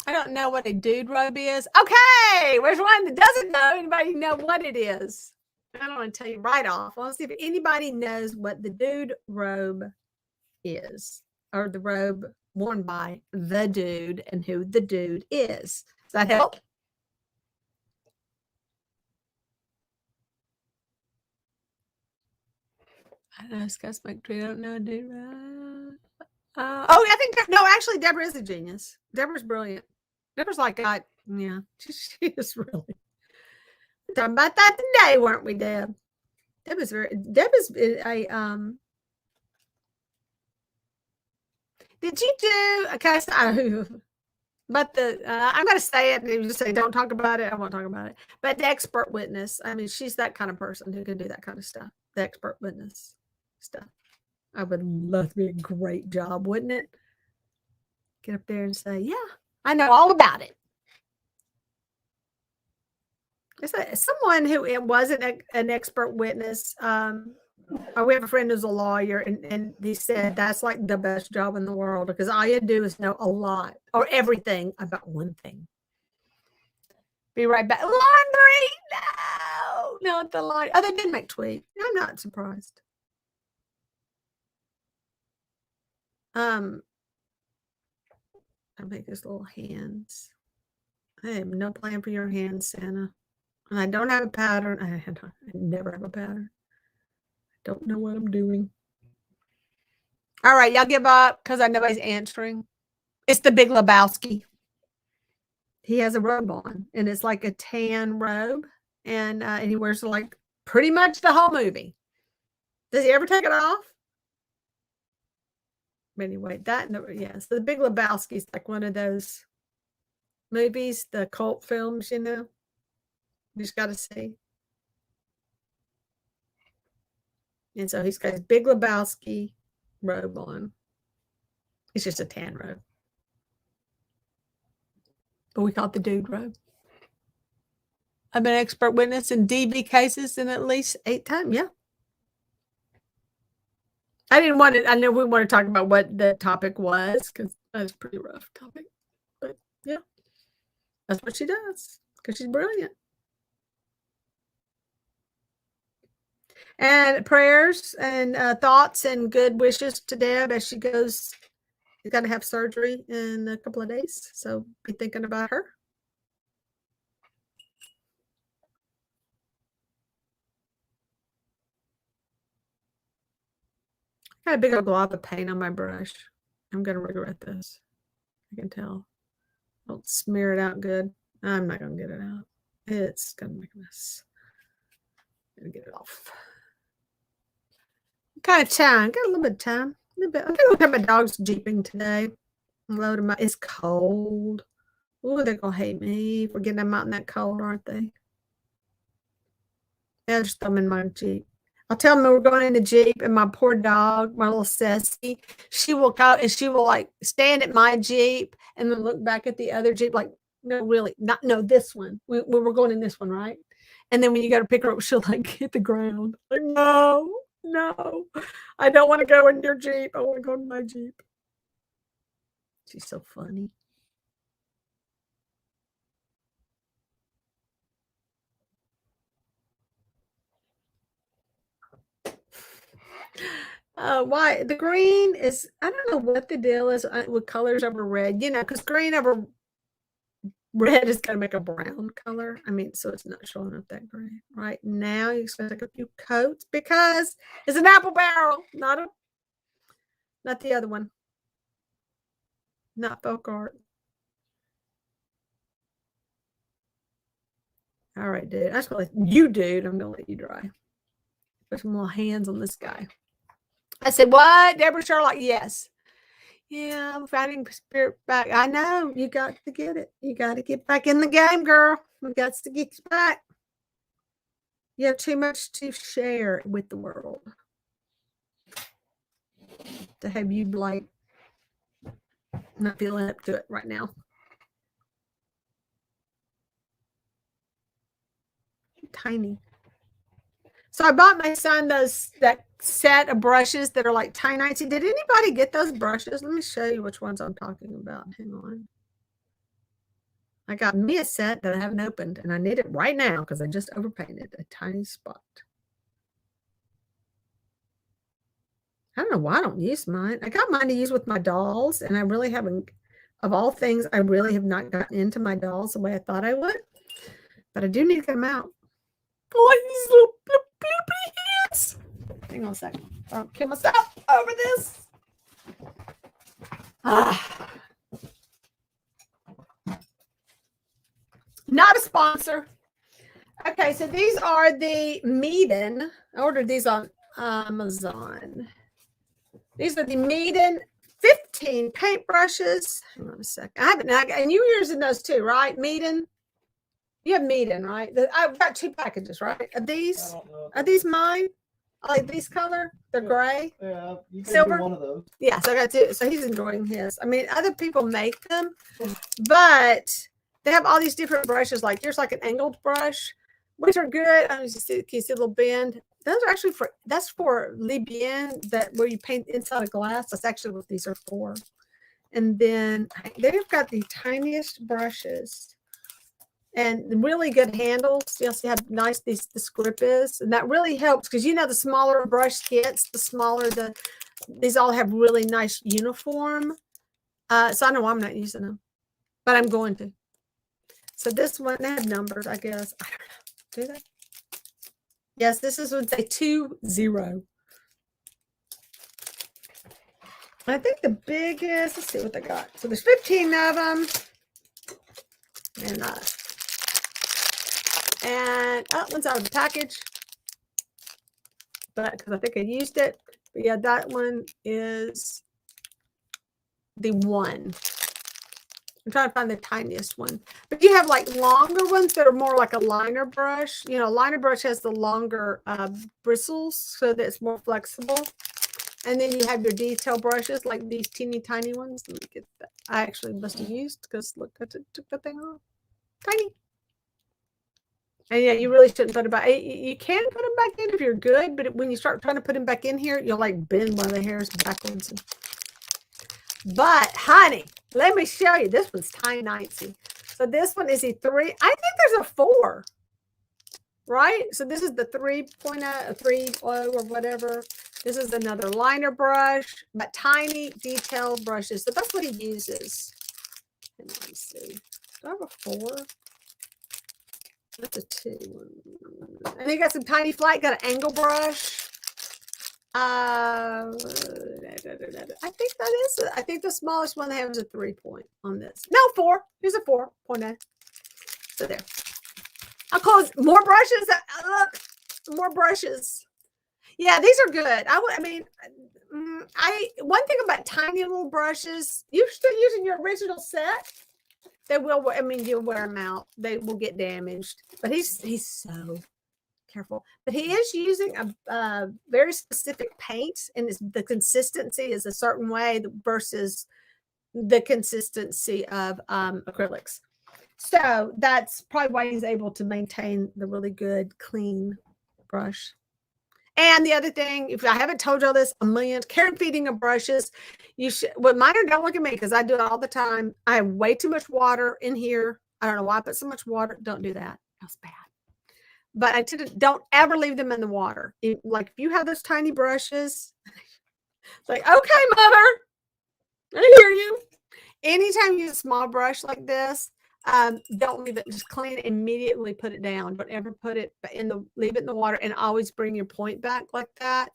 S1: I don't know what a dude robe is. Okay, where's one that doesn't know? Anybody know what it is? I don't want to tell you right off. I want to see if anybody knows what the dude robe is, or the robe worn by the dude and who the dude is. Does that help? I don't know. Scott McTree. I don't know, dude. I think no. Actually, Deborah is a genius. Deborah's brilliant. Deborah's like God. Yeah, she is really. We're talking about that today, weren't we, Deb? Deborah's a Did you do? Okay, but I'm going to say it and just say don't talk about it. I won't talk about it. But the expert witness. I mean, she's that kind of person who can do that kind of stuff. The expert witness stuff. I would love to be a great job, wouldn't it? Get up there and say, yeah, I know all about it. It's someone who wasn't an expert witness. We have a friend who's a lawyer, and he said that's like the best job in the world because all you do is know a lot or everything about one thing. Be right back. Laundry? No, not the laundry. Oh, they did make tweed. I'm not surprised. I make his little hands. I have no plan for your hands, Santa. And I don't have a pattern. I never have a pattern. I don't know what I'm doing. All right, y'all give up because I know nobody's answering. It's the Big Lebowski. He has a robe on, and it's like a tan robe, and he wears like pretty much the whole movie. Does he ever take it off? But anyway, so the Big Lebowski is like one of those movies, the cult films, you know. You just got to see. And so he's got his Big Lebowski robe on. It's just a tan robe. But we call it the dude robe. I've been an expert witness in DV cases in at least 8 times. Yeah. I know we want to talk about what the topic was because that's a pretty rough topic. But yeah, that's what she does because she's brilliant. And prayers and thoughts and good wishes to Deb as she goes. She's got to have surgery in a couple of days. So be thinking about her. I got a big old glob of paint on my brush. I'm going to regret this. I can tell. Don't smear it out good. I'm not going to get it out. It's going to make a mess. I'm going to get it off. Kind of time. Got a little bit of time. A little bit. I'm going to look at my dog's jeeping today. Load them up. It's cold. Oh, they're going to hate me for getting them out in that cold, aren't they? Yeah, just throw them in my Jeep. I'll tell them we're going in the Jeep, and my poor dog, my little Ceci, she will go and she will like stand at my Jeep and then look back at the other Jeep, like, no, really, no, this one. We were going in this one, right? And then when you go to pick her up, she'll like hit the ground. Like, no, I don't want to go in your Jeep. I want to go in my Jeep. She's so funny. Why the green is, I don't know what the deal is with colors over red, you know, because green over red is going to make a brown color. I mean, so it's not showing up that green right now. You just got to take a few coats because it's an apple barrel, not the other one, not folk art. All All right, dude. I'm just gonna let you, dude. I'm gonna let you dry. Put some little hands on this guy. I said, what? Deborah Sherlock? Yes. Yeah, I'm fighting spirit back. I know. You got to get it. You got to get back in the game, girl. We got to get you back. You have too much to share with the world to have you like not feeling up to it right now. Tiny. So I bought my son that set of brushes that are like tiny. Did anybody get those brushes? Let me show you which ones I'm talking about. Hang on. I got me a set that I haven't opened, and I need it right now because I just overpainted a tiny spot. I don't know why I don't use mine. I got mine to use with my dolls, and I really haven't, of all things, I really have not gotten into my dolls the way I thought I would. But I do need to get them out. Oh, these little bloopy hands. Hang on a second. I'll kill myself over this. Not a sponsor. Okay, so these are the Meeden. I ordered these on Amazon. These are the Meeden 15 paintbrushes. Hang on a second. I haven't, and you were using those too, right? Meeden. You have Meeden, right? I've got 2 packages, right? Are these mine? I like these color. They're gray.
S3: Yeah, you can
S1: silver.
S3: do one of those.
S1: Yeah, so I got 2. So he's enjoying his. I mean, other people make them, but they have all these different brushes. Like here's like an angled brush, which are good. I just see, can you see a little bend? Those are actually that's for Le Bien, that where you paint inside a glass. That's actually what these are for. And then they've got the tiniest brushes and really good handles. You see how nice this grip is, and that really helps because you know the smaller brush gets, the smaller these all have really nice uniform. So I know I'm not using them, but I'm going to. So this one, they have numbers, I guess. I don't know. Do they? Yes, this is what they 20. I think the biggest, let's see what they got. So there's 15 of them. And one's out of the package. But because I think I used it. But yeah, that one is the one. I'm trying to find the tiniest one. But you have like longer ones that are more like a liner brush. You know, a liner brush has the longer bristles so that it's more flexible. And then you have your detail brushes, like these teeny tiny ones. Let me get that. I actually must have used because look, I took that thing off. Tiny. And yeah, you really shouldn't put it back. You can put them back in if you're good, but when you start trying to put them back in here, you'll like bend one of the hairs backwards. But honey, let me show you. This one's tiny. So this one is a 3. I think there's a 4. Right? So this is the 3.0, 3.0 or whatever. This is another liner brush, but tiny detail brushes. So that's what he uses. And let me see. Do I have a 4? That's a 2. And he got some tiny flat, got an angle brush. I think that is it. I think the smallest one they have is a 3 point on this. No, 4. Here's a 4.0. So there. I'll close more brushes. Look, more brushes. Yeah, these are good. I mean, one thing about tiny little brushes, you're still using your original set. They will. I mean, you'll wear them out. They will get damaged. But he's so careful. But he is using a very specific paint, and the consistency is a certain way versus the consistency of acrylics. So that's probably why he's able to maintain the really good, clean brush. And the other thing, if I haven't told y'all this a million, care and feeding of brushes, you should, well, mine are, don't look at me because I do it all the time. I have way too much water in here. I don't know why I put so much water. Don't do that. That's bad. But I tend to, don't ever leave them in the water. Like if you have those tiny brushes, it's like, okay, mother, I hear you. Anytime you use a small brush like this, don't leave it, just clean it, immediately put it down. Don't ever put it leave it in the water, and always bring your point back like that.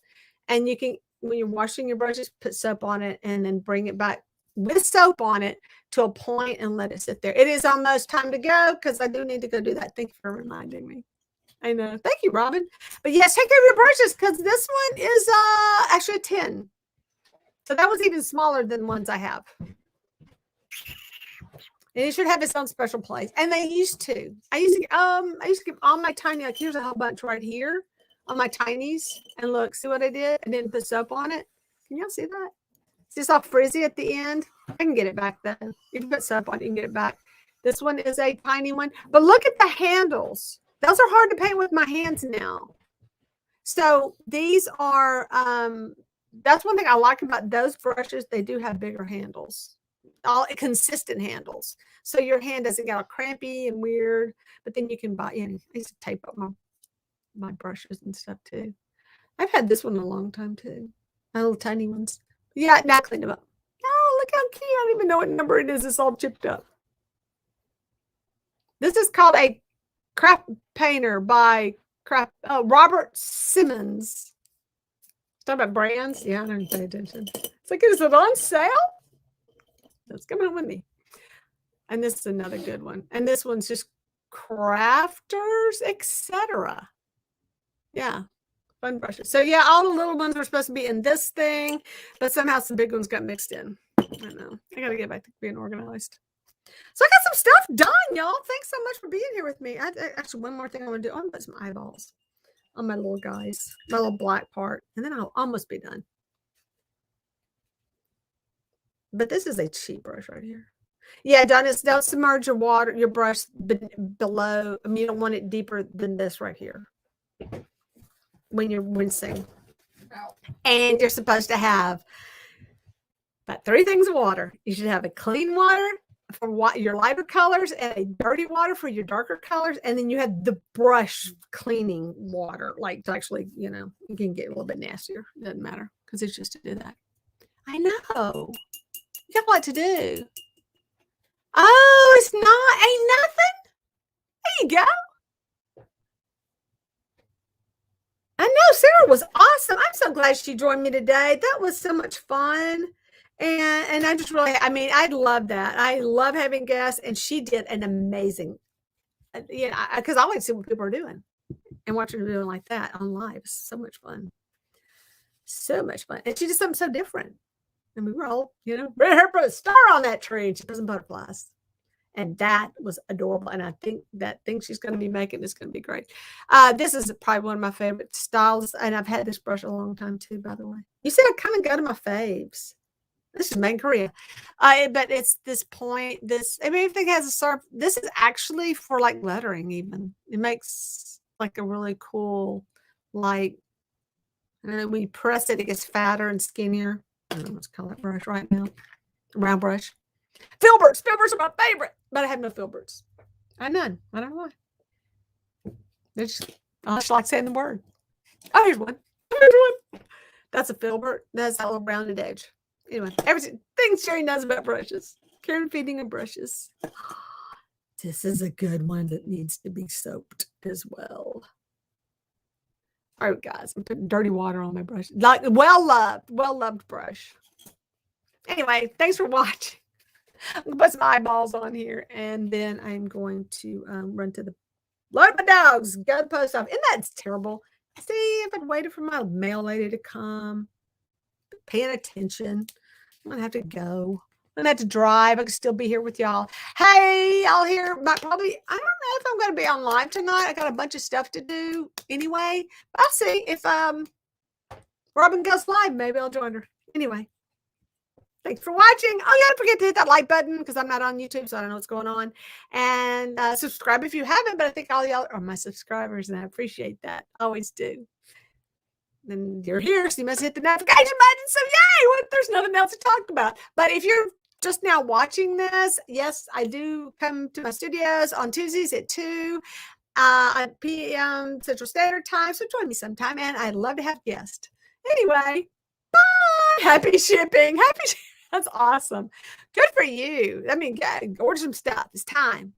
S1: And you can, when you're washing your brushes, put soap on it and then bring it back with soap on it to a point and let it sit there. It is almost time to go because I do need to go do that. Thank you for reminding me. I know. Thank you, Robin. But yes, take care of your brushes because this one is actually a 10. So that was even smaller than ones I have. And it should have its own special place. And they used to. I used to give all my tiny, like here's a whole bunch right here on my tinies. And look, see what I did? I didn't put soap on it. Can y'all see that? It's just all frizzy at the end. I can get it back though. If you put soap on it, you can get it back. This one is a tiny one. But look at the handles. Those are hard to paint with my hands now. So these are, that's one thing I like about those brushes. They do have bigger handles. All consistent handles. So your hand doesn't get all crampy and weird. But then you can buy, I used to tape up my brushes and stuff too. I've had this one a long time too. My little tiny ones. Yeah, now clean them up. Oh, look how cute. I don't even know what number it is. It's all chipped up. This is called a Craft Painter by Robert Simmons. Talking about brands. Yeah, I don't pay attention. It's like, is it on sale? That's coming with me. And this is another good one. And this one's just Crafters, etc. Yeah. Fun brushes. So yeah, all the little ones were supposed to be in this thing, but somehow some big ones got mixed in. I know. I gotta get back to being organized. So I got some stuff done, y'all. Thanks so much for being here with me. Actually, one more thing I want to do. I want to put some eyeballs on my little guys, my little black part, and then I'll almost be done. But this is a cheap brush right here. Yeah, don't submerge your brush below. I mean, you don't want it deeper than this right here when you're rinsing. And you're supposed to have about 3 things of water. You should have a clean water for your lighter colors and a dirty water for your darker colors. And then you have the brush cleaning water, like to actually, you can get a little bit nastier. It doesn't matter because it's just to do that. I know. You got what to do. Oh, it's not. Ain't nothing. There you go. I know Sarah was awesome. I'm so glad she joined me today. That was so much fun. And I just really, I love that. I love having guests, and she did an amazing, because I like to see what people are doing and watching them doing like that on live. It's so much fun. So much fun. And she did something so different. And we were all, ready her put a star on that tree, and she doesn't butterflies. And that was adorable. And I think that thing she's going to be making is going to be great. This is probably one of my favorite styles. And I've had this brush a long time too, by the way. You see, I kind of go to my faves. This is made in Korea. But it's this point, everything has a sharp. This is actually for like lettering even. It makes like a really cool, like, I don't know, when you press it, it gets fatter and skinnier. I don't know what's called that brush right now. Round brush. Filberts. Filberts are my favorite. But I have no filberts. I have none. I don't know why. I just like saying the word. Oh, here's one. Here's one. That's a filbert. That's that little rounded edge. Anyway, everything Sherry knows about brushes. Care and feeding of brushes. This is a good one that needs to be soaped as well. All right, guys. I'm putting dirty water on my brush. Like well-loved brush. Anyway, thanks for watching. I'm going to put some eyeballs on here, and then I'm going to run to the load my dogs, go to the post office. And that's terrible. See, if I'd waited for my mail lady to come, paying attention, I'm going to have to go. I'm going to have to drive. I could still be here with y'all. Hey, I'll hear about probably, I don't know if I'm going to be on live tonight. I got a bunch of stuff to do anyway. But I'll see if Robin goes live. Maybe I'll join her. Anyway. Thanks for watching. Oh, yeah, don't forget to hit that like button because I'm not on YouTube, so I don't know what's going on. And subscribe if you haven't, but I think all y'all are my subscribers, and I appreciate that. Always do. And you're here, so you must hit the notification button. So, yay! There's nothing else to talk about. But if you're just now watching this, yes, I do come to my studios on Tuesdays at 2 p.m. Central Standard Time. So join me sometime, and I'd love to have guests. Anyway, bye. Happy shipping. That's awesome. Good for you. Order some stuff. It's time.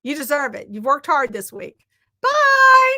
S1: You deserve it. You've worked hard this week. Bye.